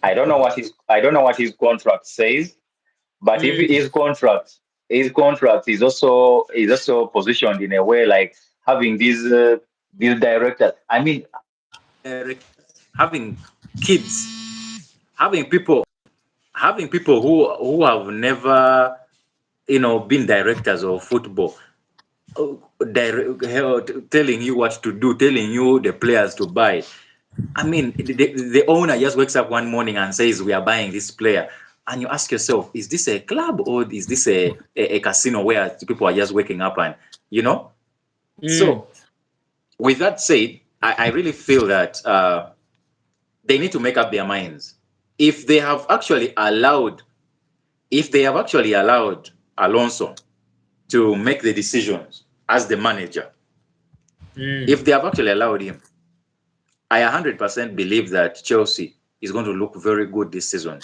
I don't know what his contract says, but if Mm, his contract is also positioned in a way like having these directors. I mean, having directors, having kids, having people who have never been directors of football, telling you what to do, telling you the players to buy. I mean, the owner just wakes up one morning and says, "We are buying this player." And you ask yourself, is this a club or is this a casino where people are just waking up and, you know? mm, So, with that said, I really feel that they need to make up their minds. If they have actually allowed, if they have actually allowed Alonso to make the decisions as the manager, mm, if they have actually allowed him, I 100% believe that Chelsea is going to look very good this season.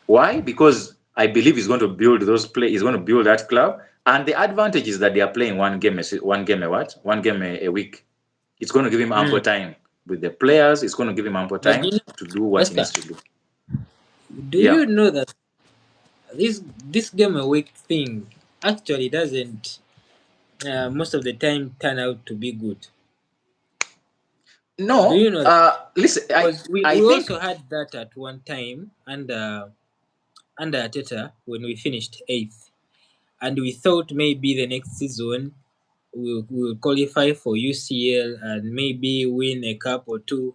Why? Because I believe he's going to build he's going to build that club, and the advantage is that they are playing one game a week. It's going to give him mm. ample time with the players. It's going to give him ample But time to do what he Oscar, needs to do. do Yeah. you know that this game a week thing actually doesn't most of the time turn out to be good? Do No. you know that? Listen. I Because we, I we think also had that at one time under Ateta when we finished eighth, and we thought maybe the next season we'll qualify for UCL and maybe win a cup or two.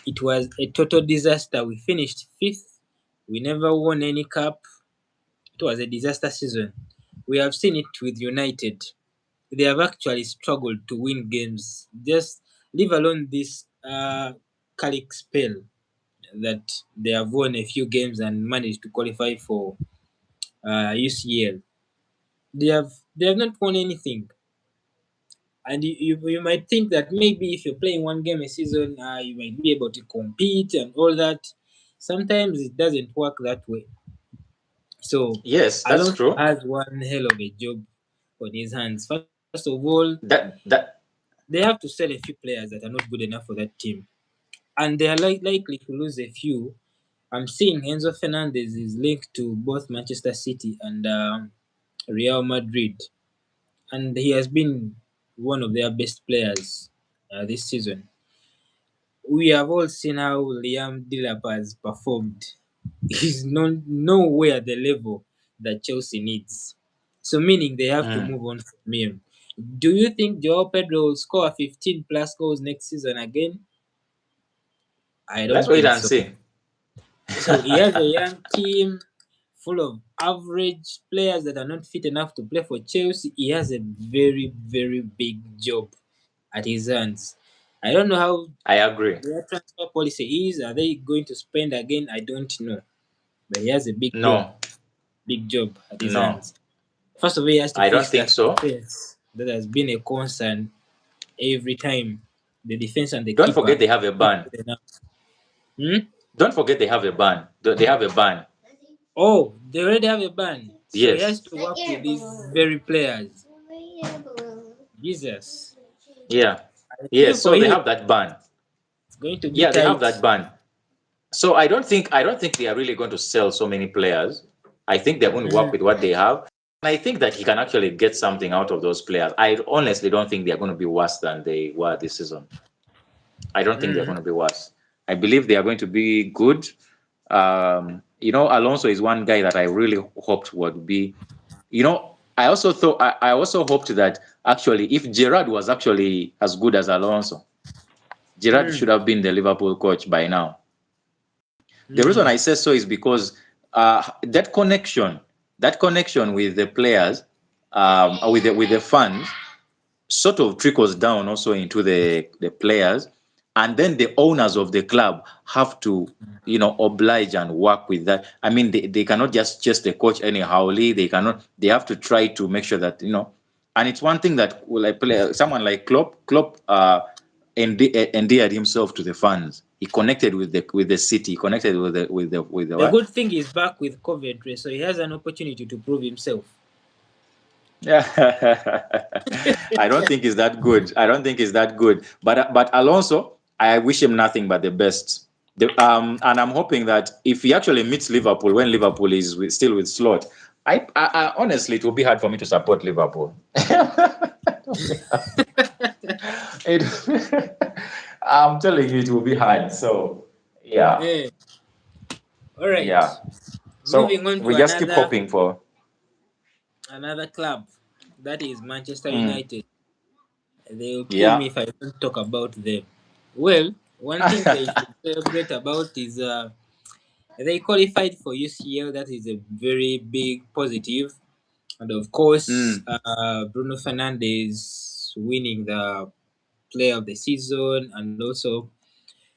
It was a total disaster. We finished fifth. We never won any cup. It was a disaster season. We have seen it with United. They have actually struggled to win games. Just leave alone this Carrick spell that they have won a few games and managed to qualify for UCL. They have not won anything. And you might think that maybe if you're playing one game a season, you might be able to compete and all that. Sometimes it doesn't work that way. So yes, that's Alonso true. has one hell of a job on his hands. First of all, That they have to sell a few players that are not good enough for that team, and they are likely to lose a few. I'm seeing Enzo Fernandez is linked to both Manchester City and Real Madrid, and he has been one of their best players this season. We have all seen how Liam Delap has performed. He's nowhere the level that Chelsea needs. So meaning they have to mm, move on from him. Do you think Joao Pedro will score 15 plus goals next season again? I let's don't wait think and so. see. So he has a young team full of average players that are not fit enough to play for Chelsea. He has a very, very big job at his hands. I don't know how I agree. their transfer policy is. Are they going to spend again? I don't know. But he has a No, big job at his no, hands. First of all, he has to I don't fix think that so. defense that has been a concern every time the defense and the Don't forget keeper they have a hit ban. the nuts. Hmm? Don't forget they have a ban. They have a ban. Oh, they already have a ban, so he has Yes. to work with these very players. Jesus, Yeah. I feel Yes. for So they him. have that ban. It's going to be Yeah, they have tight. that ban. So I don't think they are really going to sell so many players. I think they're going to work Mm, with what they have. And I think that he can actually get something out of those players. I honestly don't think they're going to be worse than they were this season. I don't think they're mm, going to be worse. I believe they are going to be good. Alonso is one guy that I really hoped would be. I also hoped that actually, if Gerrard was actually as good as Alonso, Gerrard mm, should have been the Liverpool coach by now. The reason mm. I say so is because that connection with the players, with the fans, sort of trickles down also into the players, and then the owners of the club have to oblige and work with that. I mean, they cannot just chase the coach anyhow. They have to try to make sure that and it's one thing that someone like Klopp endeared himself to the fans. He connected with the city, connected with the The what. good thing is back with Coventry, so he has an opportunity to prove himself. Yeah, I don't think it's that good. I don't think it's that good. But Alonso, I wish him nothing but the best. And I'm hoping that if he actually meets Liverpool when Liverpool is still with Slot, I honestly, it will be hard for me to support Liverpool. It, I'm telling you, it will be hard. So yeah, Yeah. All right. yeah. So Moving on to we just keep hoping for. another club, that is Manchester Mm, United. They'll kill me yeah. if I don't talk about them. Well, one thing they should celebrate about is they qualified for UCL. That is a very big positive. And of course, Mm, Bruno Fernandes winning the player of the season and also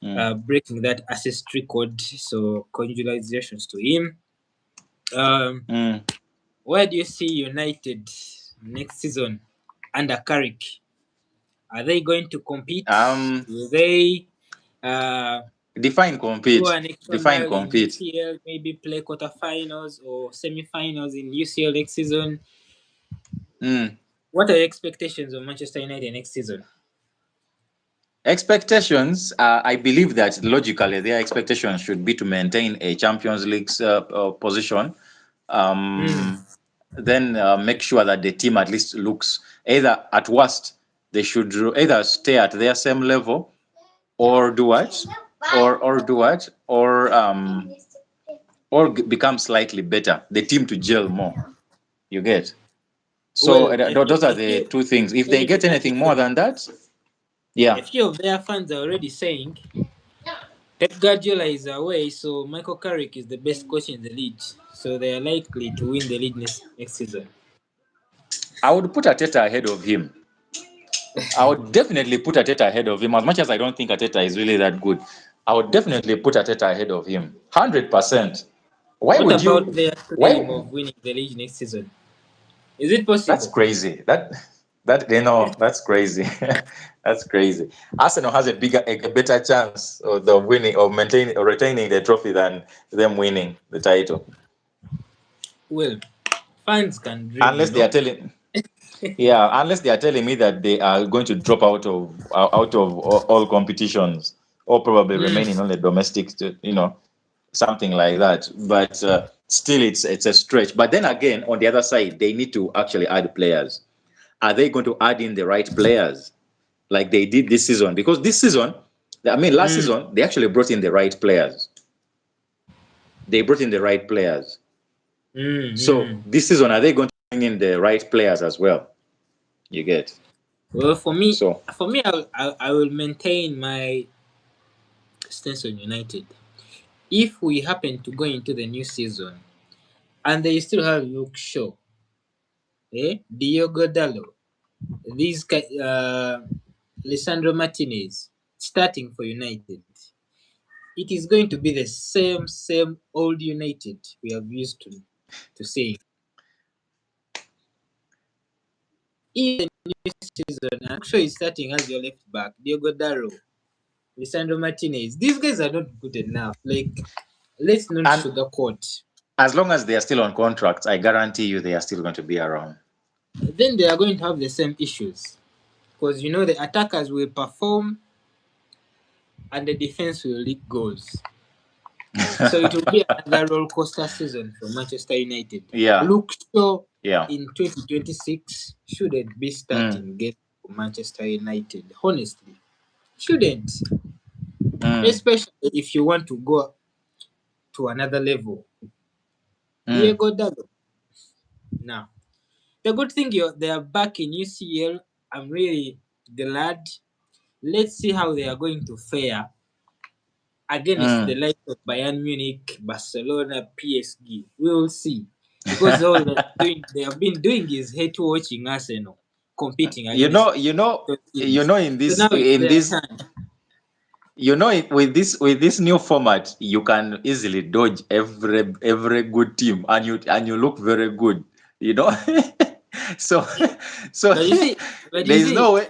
mm, breaking that assist record. So, congratulations to him. Um, mm. where do you see United next season under Carrick? Are they going to compete? Um, Will they uh, Define go compete. an extra Define mile in compete. UCL, maybe play quarterfinals or semi-finals in UCL next season? Mm. What are your expectations of Manchester United next season? Expectations, I believe that logically their expectations should be to maintain a Champions League position. Mm. Um, then make sure that the team at least looks, either at worst, they should either stay at their same level or do what? Or do what? Or become slightly better. The team to gel more. You get? So Well, those are the two things. If they get anything more than that, a yeah. few of their fans are already saying Pep Guardiola is away, so Michael Carrick is the best coach in the league. So they are likely to win the league next season. I would put Ateta ahead of him. I would definitely put Ateta ahead of him. As much as I don't think Ateta is really that good, I would definitely put Ateta ahead of him. 100%. Why What would about you? their claim Why? of winning the league next season? Is it That's possible? crazy. That's crazy. That's crazy. Arsenal has a better chance of the winning, of maintaining or retaining the trophy than them winning the title. Well, fans can dream, Unless they are telling, yeah, unless they are telling me that they are going to drop out of all competitions, or probably Mm, remaining on the domestic, something like that. But still, it's a stretch. But then again, on the other side, they need to actually add players. Are they going to add in the right players like they did this season? Because this season, I mean, last mm, season, they actually brought in the right players. They brought in the right players. mm, So mm. this season, are they going to bring in the right players as well? You get. Well, So I will maintain my stance on United. If we happen to go into the new season and they still have Luke Shaw, Diogo Dallo, Lisandro Martinez starting for United, it is going to be the same old United we have used to seeing. Even new season. I'm sure he's starting as your left back. Diogo Daro, Lisandro Martinez. These guys are not good enough. Like, let's not And sugarcoat. as long as they are still on contracts, I guarantee you they are still going to be around. Then they are going to have the same issues. Because you know the attackers will perform and the defense will leak goals. So it will be another roller coaster season for Manchester United. Yeah, Luke Shaw yeah. in 2026 shouldn't be starting games for Manchester United. Honestly, shouldn't. Especially if you want to go to another level. Diego Dallo. Now, the good thing they are back in UCL. I'm really glad. Let's see how they are going to fare against the likes of Bayern Munich, Barcelona, PSG. We will see. Because all they have been doing is hate watching Arsenal competing You against know, you know, those you teams. know. So now it's their turn. With this new format, you can easily dodge every good team, and you look very good. You know, so so But you see, there is no way.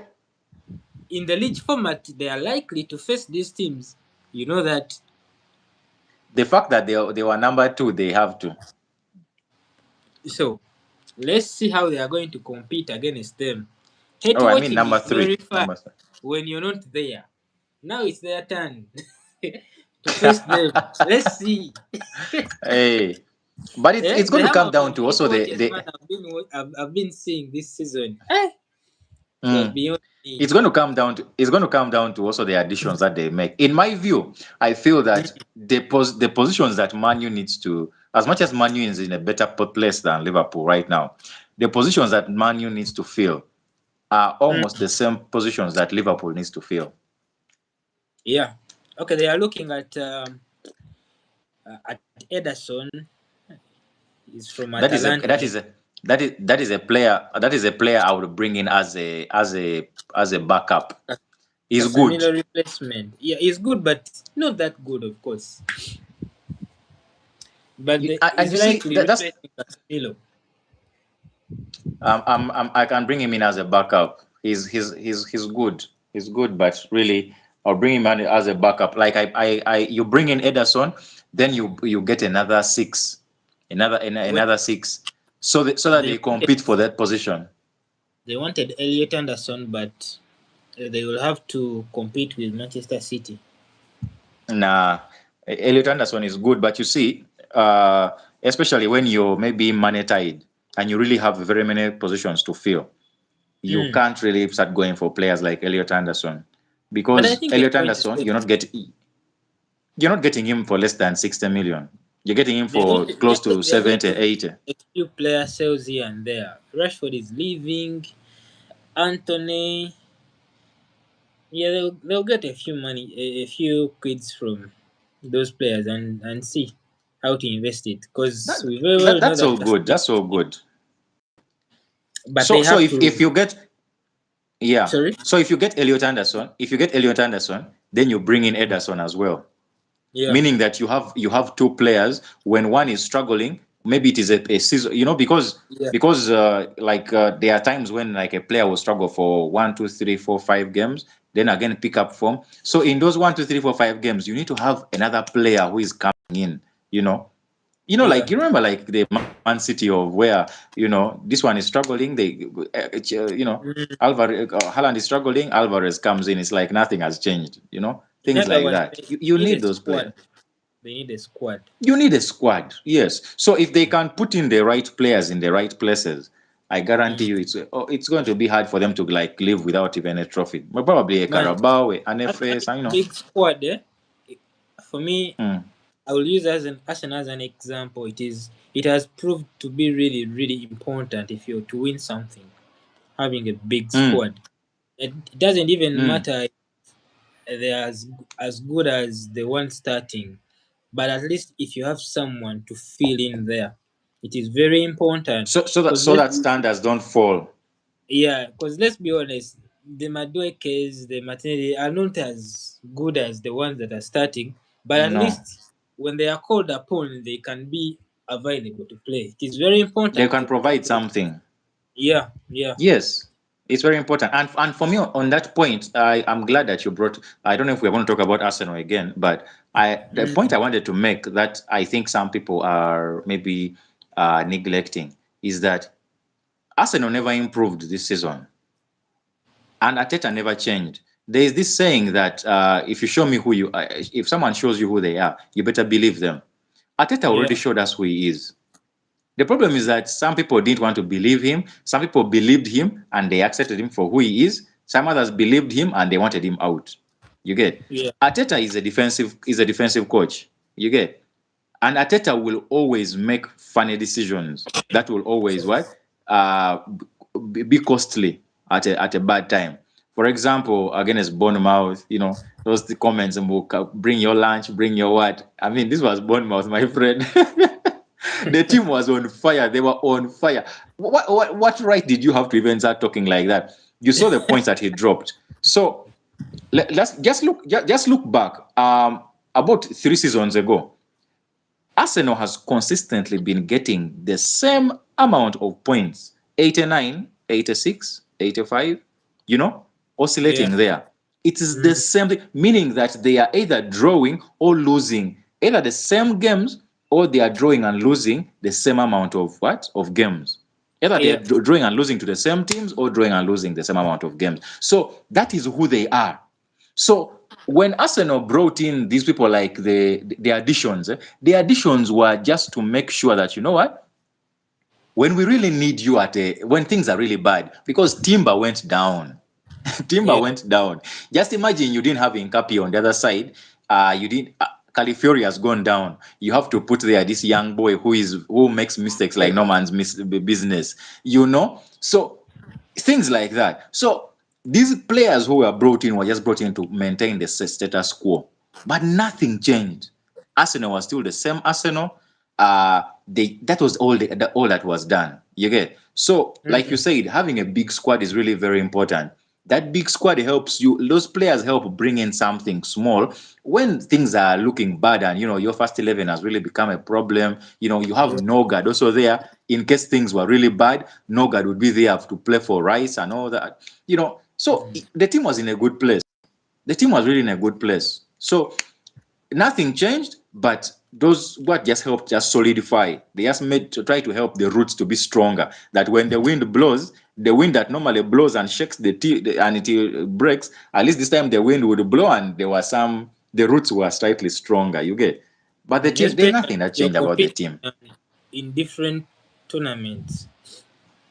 in the league format, they are likely to face these teams. You know that. The fact that they were number 2, they have to. So let's see how they are going to compete against them. Hate Oh, I mean watching number is very 3, fun when you're not there. Now it's their turn to face them. Let's see. Hey, but it's They going to have come our down to hate also watchers, man. the I've been seeing this season. It was mm, beyond me. it's going to come down to also the additions that they make. In my view, I feel that the positions that Manu needs to, as much as Manu is in a better place than Liverpool right now, the positions that Manu needs to fill are almost the same positions that Liverpool needs to fill. Yeah. Okay, they are looking at Ederson. He's from That is a Atalanta. that is a that is a player I would bring in as a backup. He's good. Casemiro replacement. Yeah, he's good, but not that good, of course. But And he's you see likely that's replacing Casemiro. I can bring him in as a backup. He's good. He's good, but really, I'll bring him in as a backup. Like you bring in Ederson, then you get another 6, When another 6, so that they they wanted, compete for that position. they wanted Elliot Anderson, but they will have to compete with Manchester City. Nah, Elliot Anderson is good, but you see, especially when you're maybe monetized and you really have very many positions to fill, you can't really start going for players like Elliot Anderson, But I because think they're Elliot going to Anderson, stay. you're not getting him for less than 60 million. You're getting him for They're close to going 70, to get 80. a few player sales here and there. Rashford is leaving. Anthony, yeah, they'll get a few money, a few quids from those players and see how to invest it. Because That, we very well know that's that all good. That's all good. but they So have if, to. if you get yeah, Sorry. so if you get Elliot Anderson, then you bring in Ederson as well. Yeah. Meaning that you have 2 players. When one is struggling, maybe it is a season, Yeah. because there are times when like a player will struggle for 1, 2, 3, 4, 5 games, then again pick up form. So in those 1, 2, 3, 4, 5 games, you need to have another player who is coming in. Yeah. Like you remember like the Man City of where this one is struggling. Alvarez, Haaland is struggling. Alvarez comes in. It's like nothing has changed. In Things other like words, that. they You need need a those players. squad. They need a squad. You need a squad, yes. So if they can put in the right players in the right places, I guarantee you it's going to be hard for them to like live without even a trophy. But probably a Man, Carabao, an having FA, a big squad, for me, Mm, I will use Arsenal as an example. It has proved to be really, really important if you're to win something. Having a big mm, squad, it doesn't even mm. matter if they're as good as the one starting, but at least if you have someone to fill in there, it is very important. So that standards don't fall. Because let's be honest, the Maduekes, the Martinelli are not as good as the ones that are starting, but at No, least when they are called upon, they can be available to play. It is very they important can to provide play. something. Yeah. Yes. It's very important. And for me on that point, I'm glad that you brought. I don't know if we're going to talk about Arsenal again, but the point I Mm, wanted to make that I think some people are maybe neglecting is that Arsenal never improved this season, and Ateta never changed. There is this saying that if you show me who you, if someone shows you who they are, you better believe them. Ateta already yeah, showed us who he is. The problem is that some people didn't want to believe him. Some people believed him and they accepted him for who he is. Some others believed him and they wanted him out. You get? yeah, Arteta is a defensive coach. You get? And Arteta will always make funny decisions that will always what be costly at a bad time. For example, against Bournemouth, those the comments and bring your lunch, bring your what. I mean, this was Bournemouth, my friend. The team was on fire. They were on fire. What right did you have to even start talking like that? You saw the points that he dropped. So let's just look back. About 3 seasons ago, Arsenal has consistently been getting the same amount of points: 89, 86, 85. yeah. Oscillating there. It is the Mm, same thing, meaning that they are either drawing or losing either the same games, or they are drawing and losing the same amount of what? Of games. Either they are yeah. drawing and losing to the same teams or drawing and losing the same amount of games. So that is who they are. So when Arsenal brought in these people like the additions, the additions were just to make sure that, you know what, when we really need you when things are really bad, because Timber went down. Timber Yeah. went down. Just imagine you didn't have Nkapi on the other side. You didn't. Califiori has gone down. You have to put there this young boy who makes mistakes like no man's business. So things like that. So these players who were brought in were just brought in to maintain the status quo, but nothing changed. Arsenal was still the same Arsenal. That was all that was done. You get? So like you Mm, said, having a big squad is really very important. That big squad helps you. Those players help bring in something small when things are looking bad, and your first 11 has really become a problem. You have yeah. Nogard also there in case things were really bad. Nogard would be there to play for Rice and all that. So Mm, the team was in a good place. The team was really in a good place. So nothing changed, but those what just helped just solidify. They just made to try to help the roots to be stronger. That when the wind blows, the wind that normally blows and shakes and it breaks, at least this time the wind would blow and the roots were slightly stronger. You get, but the mm. team, there's Especially nothing that you're changed about the competing team. in different tournaments.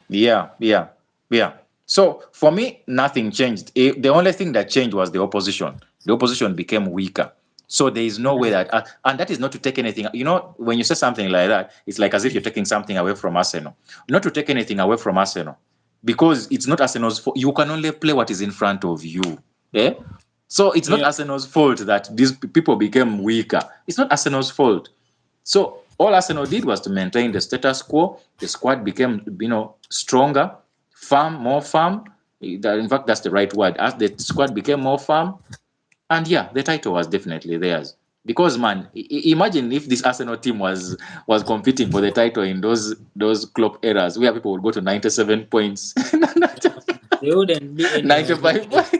Yeah, yeah, yeah. So for me, nothing changed. The only thing that changed was the opposition. The opposition became weaker. So there is no way Mm, and that is not to take anything. When you say something like that, it's like as if you're taking something away from Arsenal. Not to take anything away from Arsenal, because it's not Arsenal's fault. You can only play what is in front of you. Yeah. So it's not yeah. Arsenal's fault that these people became weaker. It's not Arsenal's fault. So all Arsenal did was to maintain the status quo. The squad became, stronger, more firm. In fact, that's the right word. As the squad became more firm, and yeah, the title was definitely theirs. Because man, imagine if this Arsenal team was competing for the title in those club eras where people would go to 97 points, There wouldn't be any 95 rivalry. points,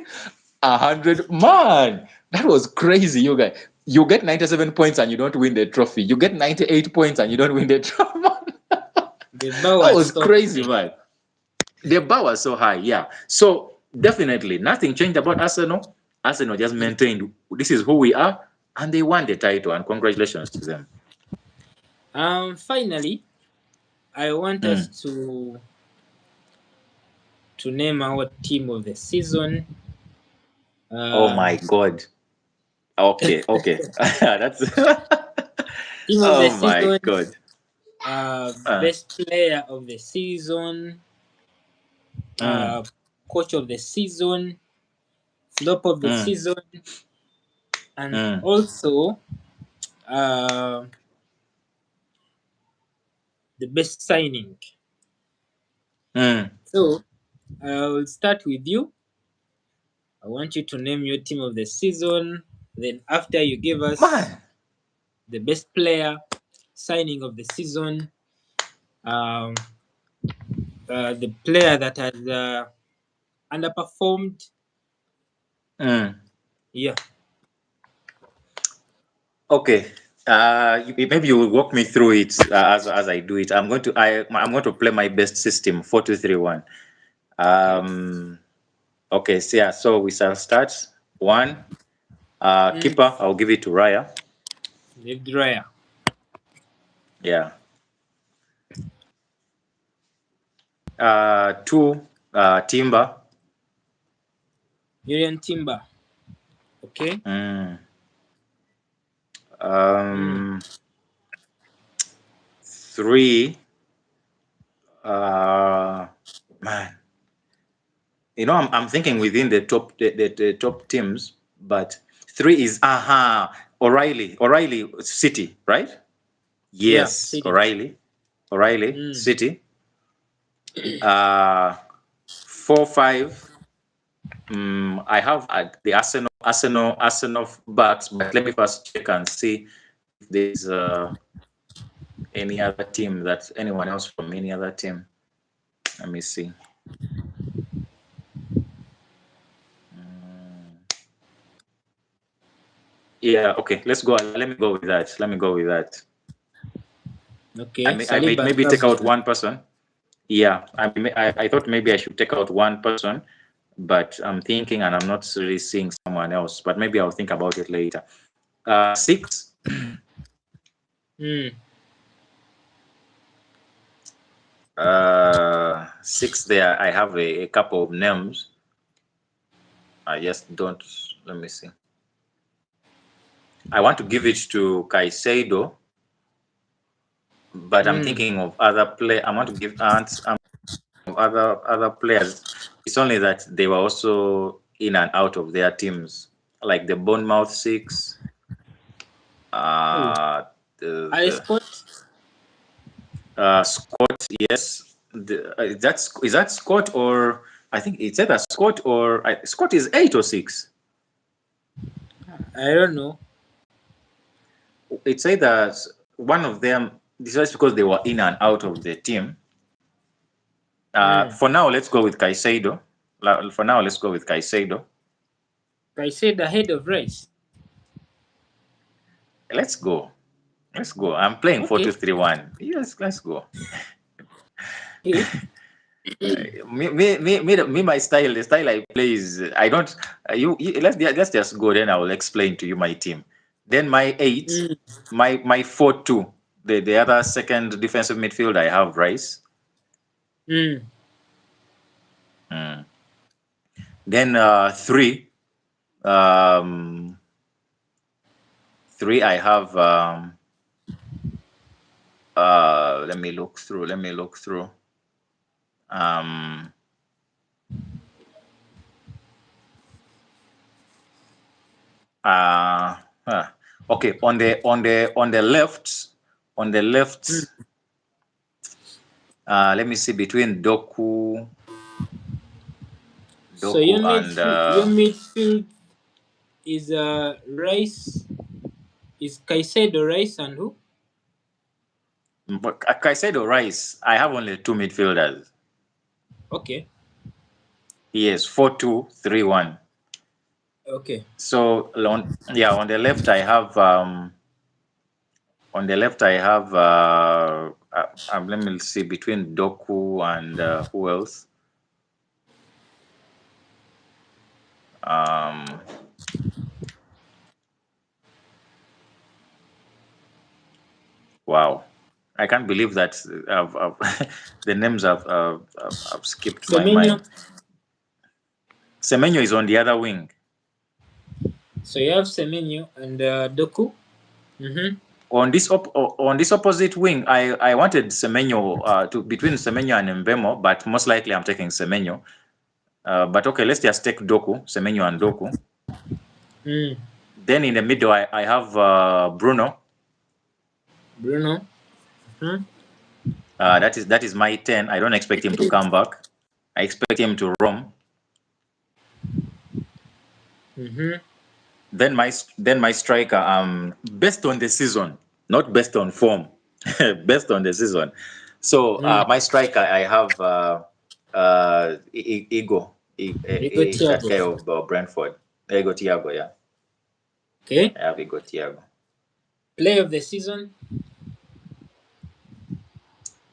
100. Man, that was crazy, you guys. You get 97 points and you don't win the trophy. You get 98 points and you don't win the trophy. The bar That was was so crazy, high. man. The bar was so high, yeah. So definitely nothing changed about Arsenal. Arsenal just Yeah. maintained this is who we are, and they won the title. And congratulations to them. Finally, I want us Mm. to name our team of the season. Oh my Um, God. Okay, okay. That's Team of the oh my season, God. Uh, best player of the season, mm, uh, coach of the season, flop of the mm, season, and mm, also uh, the best signing. mm. So I will start with you. I want you to name your team of the season. Then after you give us Man. the best player, signing of the season, um, the player that has underperformed. Mm. Yeah. Okay. Maybe you will walk me through it as I do it. I'm going to play my best system 4-2-3-1. Okay. So yeah. So we shall start. One. Keeper. I'll give it to Raya. David Raya. Yeah. Two. Timber. Julian Timber. Okay. Mm. Three. Man. I'm thinking within the top teams, but three is O'Reilly City, right? Yeah, Yes, City. O'Reilly City. 4-5. I have the Arsenal backs, but let me first check and see if there's any other team anyone else from any other team. Let me see. Yeah, okay. Let's go. Let me go with that. Okay. I may Saliba maybe take out Gabriel. one person. Yeah, I thought maybe I should take out one person, but I'm thinking and I'm not really seeing someone else. But maybe I'll think about it later. 6. Mm. 6 there. I have a couple of names. I just don't. Let me see. I want to give it to Caicedo, but I'm thinking of other play. I want to give other players. It's only that they were also in and out of their teams, like the Bournemouth 6. Scott. Scott, yes. Is that Scott, or I think it's either Scott or Scott is 8 or 6. I don't know. It's either one of them. This is because they were in and out of the team. For now, let's go with Caicedo. Caicedo ahead of Rice. Let's go. I'm playing Okay. 4-2-3-1. Yes, let's go. Okay. My style, the style I play is I don't. Let's just go. Then I will explain to you my team. Then my 8, my 4-2. The other second defensive midfield I have Rice. Then 3. 3 I have. Let me look through. Okay, on the left, let me see between Doku So your and midfield is Rice, is Caicedo, Rice, and who? Caicedo, Rice. I have only 2 midfielders. Okay. Yes, 4-2-3-1. Okay. So on the left I have let me see between Doku and who else? Wow, I can't believe that the names have skipped my mind. Semenyo is on the other wing. So you have Semenyo and Doku. On this opposite wing, I wanted Semenyo to between Semenyo and Mbemo, but most likely I'm taking Semenyo. But okay, let's just take Semenyo and Doku. Then in the middle, I have Bruno. That is my 10. I don't expect him to come back. I expect him to roam. Then my striker, based on the season, not based on form, based on the season. So my striker, I have Igo Rico That Thiago. guy of Brentford. There you go, Thiago. Yeah, Okay. I have you got Thiago. Player of the season.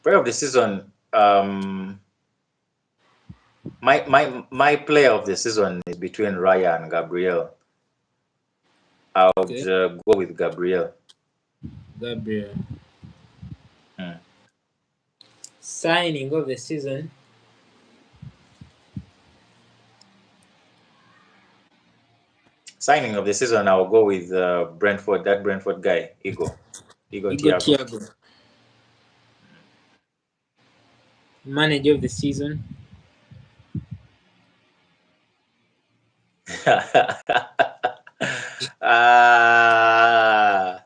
Player of the season. My player of the season is between Raya and Gabriel. I would Okay. go with Gabriel. Gabriel. Hmm. Signing of the season. Signing of the season, I will go with Brentford. That Brentford guy, Igor Igor Thiago. Thiago. Manager of the season. Ah.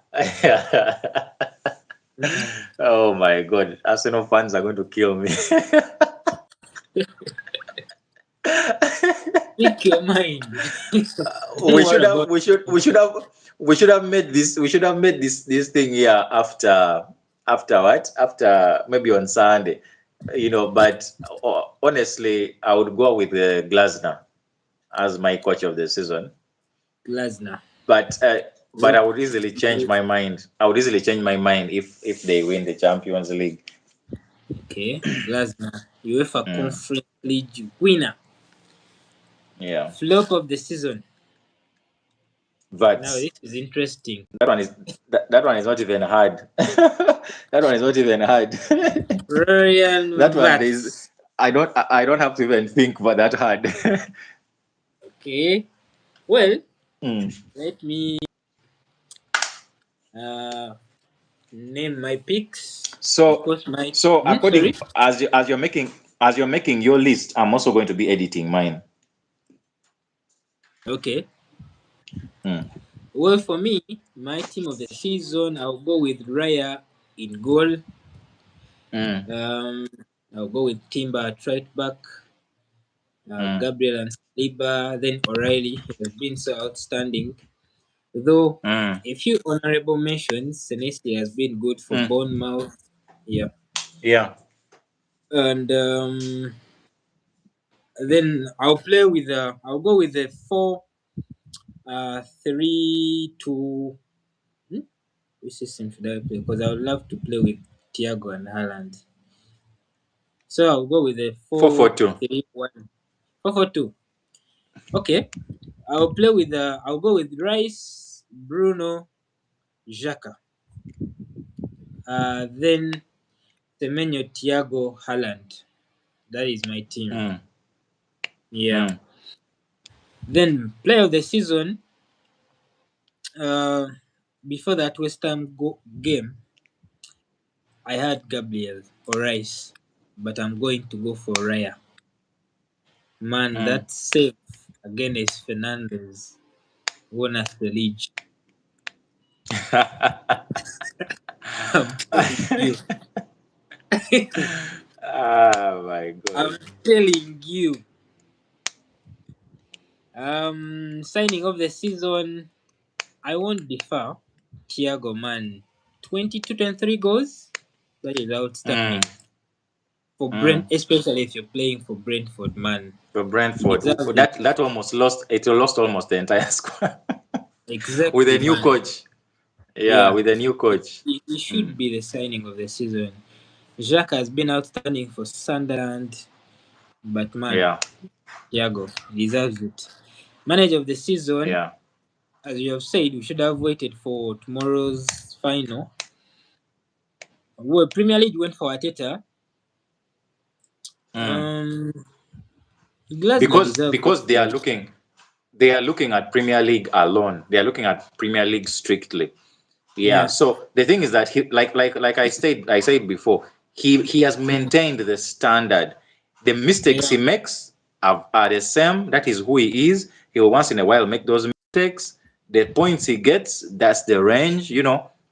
Mhm. Oh my God, Arsenal fans are going to kill me. Pick your mind. we Don't should worry have about we should we should have we should have made this thing here after what, after maybe on Sunday, but honestly I would go with Glasner as my coach of the season, Glasner. but Well, I would easily change my mind. I would easily change my mind if they win the Champions League. okay. Glasner. UEFA Mm, Conference League winner. yeah, Flop of the season. but Now this is interesting. that one is that one is not even hard. That one is not even hard. That Ryan one is Vats. I don't have to even think about that hard. Okay. Well, Mm. let me uh, name my picks. Of So course, my. according Sorry. as you're making your list, I'm also going to be editing mine. Okay. Mm. Well, for me, my team of the season, I'll go with Raya in goal. Mm. Um, I'll go with Timber at right back. Mm. Gabriel and Saliba. Then O'Reilly. He has been so outstanding. Though Mm. a few honorable mentions, Senesi has been good for Mm. Bournemouth. Yeah. Yeah. And then I'll go with the 4-3-2. Which system should I play? Because I would love to play with Thiago and Haaland. So I'll go with the 4-4-2. 4-3-1. 4-4-2. Okay. I'll go with Rice, Bruno, Xhaka. Then Semenyo, Thiago, Haaland. That is my team. Mm. Yeah. Mm. Then player of the season. Uh, before that West Ham game, I had Gabriel or Rice, but I'm going to go for Raya. Man, Mm. that save against Fernandez won us the league. I'm telling you. Ah, my I'm God. telling you. Signing of the season, I won't defer. Thiago, man, 22-23 goals. That is outstanding Mm. for Mm. Brent, especially if you're playing for Brentford, man. For He Brentford, deserves it. that almost lost. It lost almost the entire squad with a Exactly, new man. coach. Yeah, Yeah, with a new coach. he Mm. should be the signing of the season. Jacques has been outstanding for Sunderland, but man, Yeah. Thiago deserves it. Manager of the season, Yeah. as you have said, we should have waited for tomorrow's final. Well, Premier League went for Arteta. Mm. Um, Glasner deserves it Because too. they are looking at Premier League alone. They are looking at Premier League strictly. Yeah. Yeah, So the thing is that he, like I said before, he has maintained the standard. The mistakes yeah. he makes are the same. That is who he is. He will once in a while make those mistakes. The points he gets, that's the range.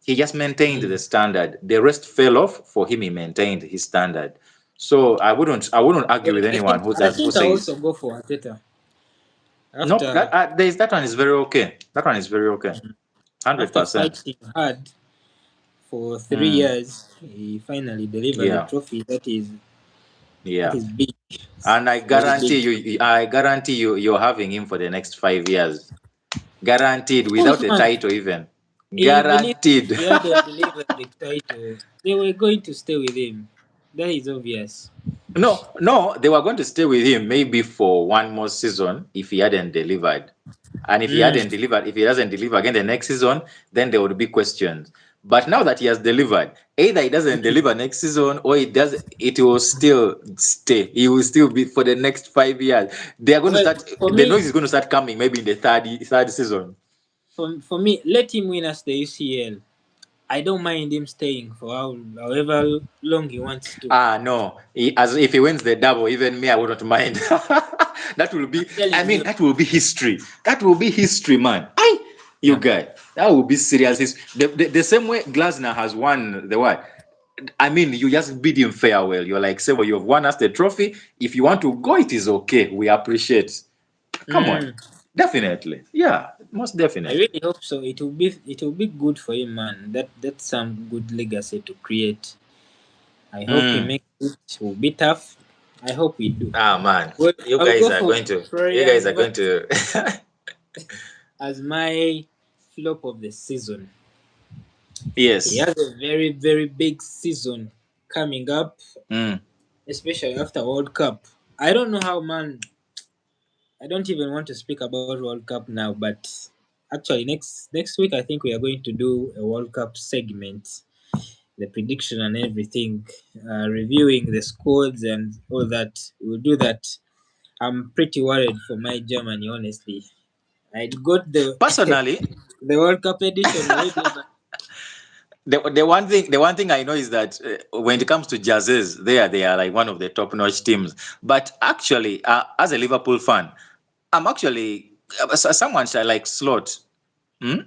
He just maintained the standard. The rest fell off for him. He maintained his standard. So I wouldn't argue Well, with I anyone think who I says also go for Arteta nope. after That one is very okay. That one is very okay. hundred after percent. fighting hard for three Mm, years. He finally delivered a yeah. trophy. That is That Yeah. is big. And It's very big. I guarantee you, you're having him for the next 5 years. Guaranteed, Of course, without a man. title even. Even if Guaranteed. he hadn't delivered the title, they were going to stay with him. That is obvious. No, no, they were going to stay with him maybe for one more season if he hadn't delivered. And if he Mm. hadn't delivered, if he doesn't deliver again the next season, then there would be questions. But now that he has delivered, either he doesn't deliver next season or it will still stay. He will still be for the next 5 years. They are going to Well, start, for the me, noise is going to start coming maybe in the third season. for me, let him win us the UCL. I don't mind him staying for however long he wants to. Ah, no. As if he wins the double, even me, I wouldn't mind. That will I'm be, I telling mean, you. that will be history. That will be history, man. You Yeah. guy, that will be serious history. The same way Glasner has won the what? I mean, you just bid him farewell. You're like, say, well, you have won us the trophy. If you want to go, it is okay. We appreciate. Come on. Mm. Definitely. Yeah, most I definitely. really hope so. It will be good for him, man. That's some good legacy to create. I hope he Mm. makes it. It will be tough. I hope we do. Ah, man. Well, I'll go for You guys Florian are going Wirtz to. as my flop of the season. He Yes. has a very, very big season coming up, Mm. especially after World Cup. I don't know how, man. I don't even want to speak about World Cup now, but actually next week I think we are going to do a World Cup segment, the prediction and everything, reviewing the squads and all that. We'll do that. I'm pretty worried for my Germany, honestly. I got the Personally, the World Cup edition already, but the one thing I know is that when it comes to Jazzes, they are like one of the top notch teams. But actually, as a Liverpool fan, I'm actually someone like Slot. Hmm?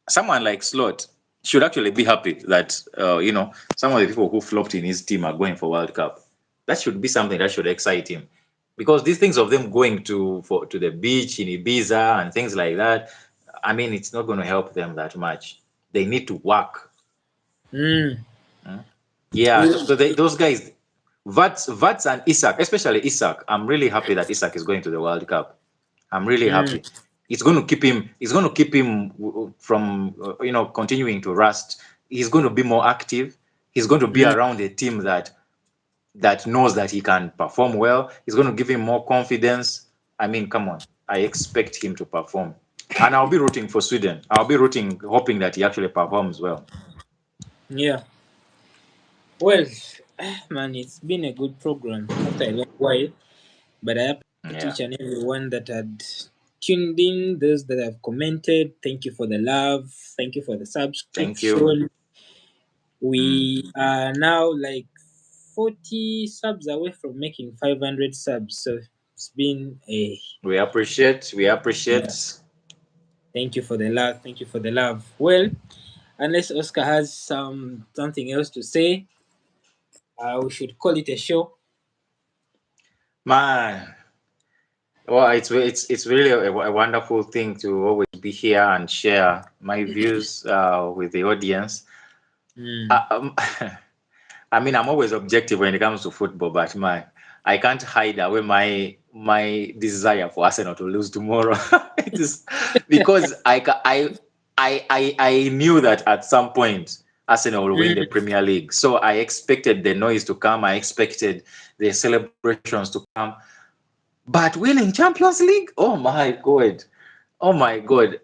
Someone like Slot should actually be happy that some of the people who flopped in his team are going for World Cup. That should be something that should excite him, because these things of them going to the beach in Ibiza and things like that, I mean, it's not going to help them that much. They need to work. mm, Hmm? Yeah, you, those guys, Vats and Isak, especially Isak. I'm really happy that Isak is going to the World Cup. I'm really mm, happy. It's going to keep him. It's going to keep him from continuing to rust. He's going to be more active. He's going to be mm, around a team that knows that he can perform well. He's going to give him more confidence. I mean, come on. I expect him to perform. And I'll be rooting for Sweden. I'll be rooting, hoping that he actually performs well. yeah. Well, man, it's been a good program after a long while, but I appreciate Yeah. each and every one that had tuned in, those that have commented. Thank you for the love. Thank you for the Thank you. subscription. Mm. We are now like 40 subs away from making 500 subs. So it's been a We appreciate. We yeah. appreciate. Thank you for the love. Thank you for the love. Well, unless Oscar has something else to say, we should call it a show. Man, well, it's really a wonderful thing to always be here and share my views with the audience. Mm. Uh, I mean, I'm always objective when it comes to football, but man, I can't hide away my desire for Arsenal to lose tomorrow. It is because I knew that at some point Arsenal will win the Mm. Premier League, so I expected the noise to come. I expected the celebrations to come. But winning Champions League? Oh my God. Oh my God.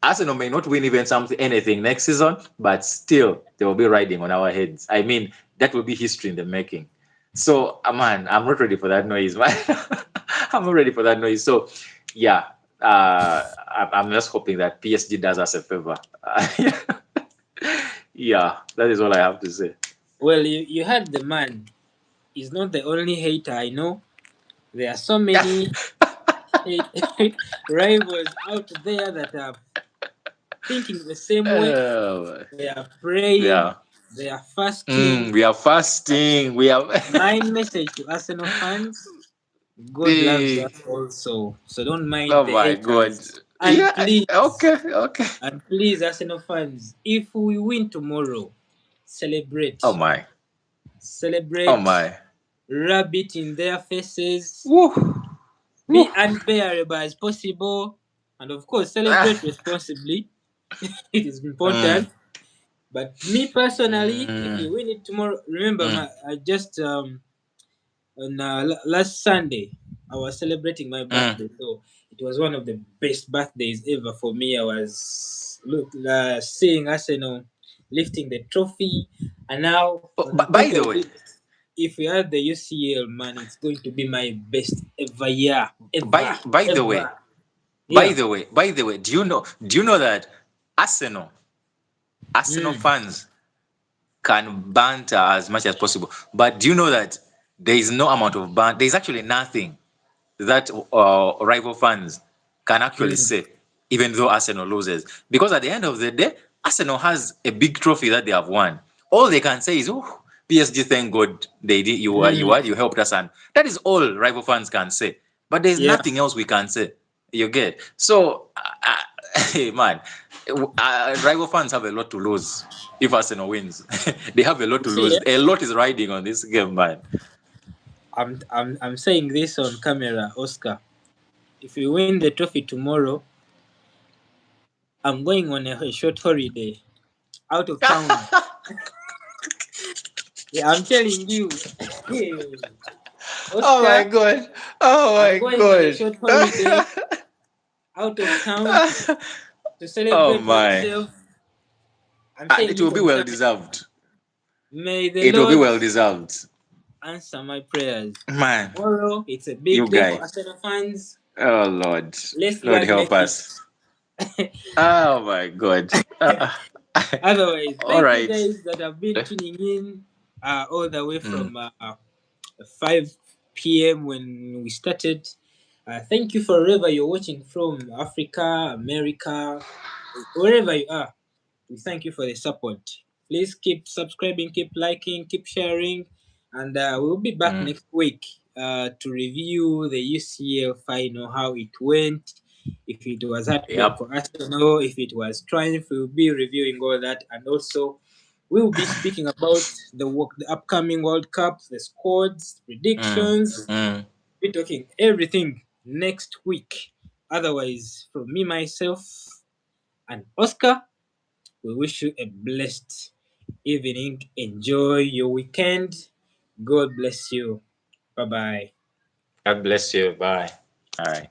Arsenal may not win even anything next season, but still they will be riding on our heads. I mean, that will be history in the making. So, man, I'm not ready for that noise, man. I'm not ready for that noise. So, yeah, I'm just hoping that PSG does us a favor. Yeah, that is all I have to say. Well, you had the man. He's not the only hater I know. There are so many rivals out there that are thinking the same way. Uh, They are praying. yeah. They are fasting. We are fasting. We are. My message to Arsenal fans: God loves the us also, so don't mind Oh the my God. haters. And Yeah. please, Okay. Okay. Arsenal fans, if we win tomorrow, Oh celebrate, my. Oh celebrate. my. rub it in their faces, Woo. Woo. be unbearable as possible, and of course, Ah. celebrate responsibly. It is Mm. important. But me personally, if Mm. we win it tomorrow, remember, Mm. I just on last Sunday I was celebrating my Mm. birthday, so it was one of the best birthdays ever for me. I was seeing Arsenal lifting the trophy, and now Oh, on by top the of way, it, if we have the UCL, man, it's going to be my best ever year, ever, by the way, ever. Yeah. by the way, do you know that Arsenal Arsenal Mm. fans can banter as much as possible, but do you know that there is no amount of banter? There is actually nothing that rival fans can actually Mm. say, even though Arsenal loses. Because at the end of the day, Arsenal has a big trophy that they have won. All they can say is, "Oh, PSG, thank God they did Mm. you helped us," and that is all rival fans can say. But there's Yeah. nothing else we can say. You get so, hey man, rival fans have a lot to lose if Arsenal wins. They have a lot You to see, lose. A lot is riding on this game, man. I'm saying this on camera, Oscar. If we win the trophy tomorrow, I'm going on a short holiday out of town. Yeah, I'm telling you. Oh my Oscar, god. Oh I'm my going on a god. short holiday out of town to Oh celebrate my. myself. I'm And saying it will this be on well camera. deserved. May the It will be Lord well deserved. answer my prayers. Man, Tomorrow, it's a you big day for guy. Arsenal fans. Oh Lord. Let's go Lord and help make us. it. Oh my god. Otherwise, All thank you right. guys that have been tuning in all the way Mm. from 5 p.m. when we started. Thank you for wherever you're watching from, Africa, America, wherever you are. We thank you for the support. Please keep subscribing, keep liking, keep sharing, and we'll be back Mm. next week to review the UCL final, how it went. If it was heartbreak Yep. for Arsenal, if it was triumph, we'll be reviewing all that, and also we'll be speaking about the upcoming World Cup, the squads, Mm. predictions. Mm. We're talking everything next week. Otherwise, from me myself and Oscar, we wish you a blessed evening. Enjoy your weekend. God bless you. Bye bye. God bless you. Bye. All right.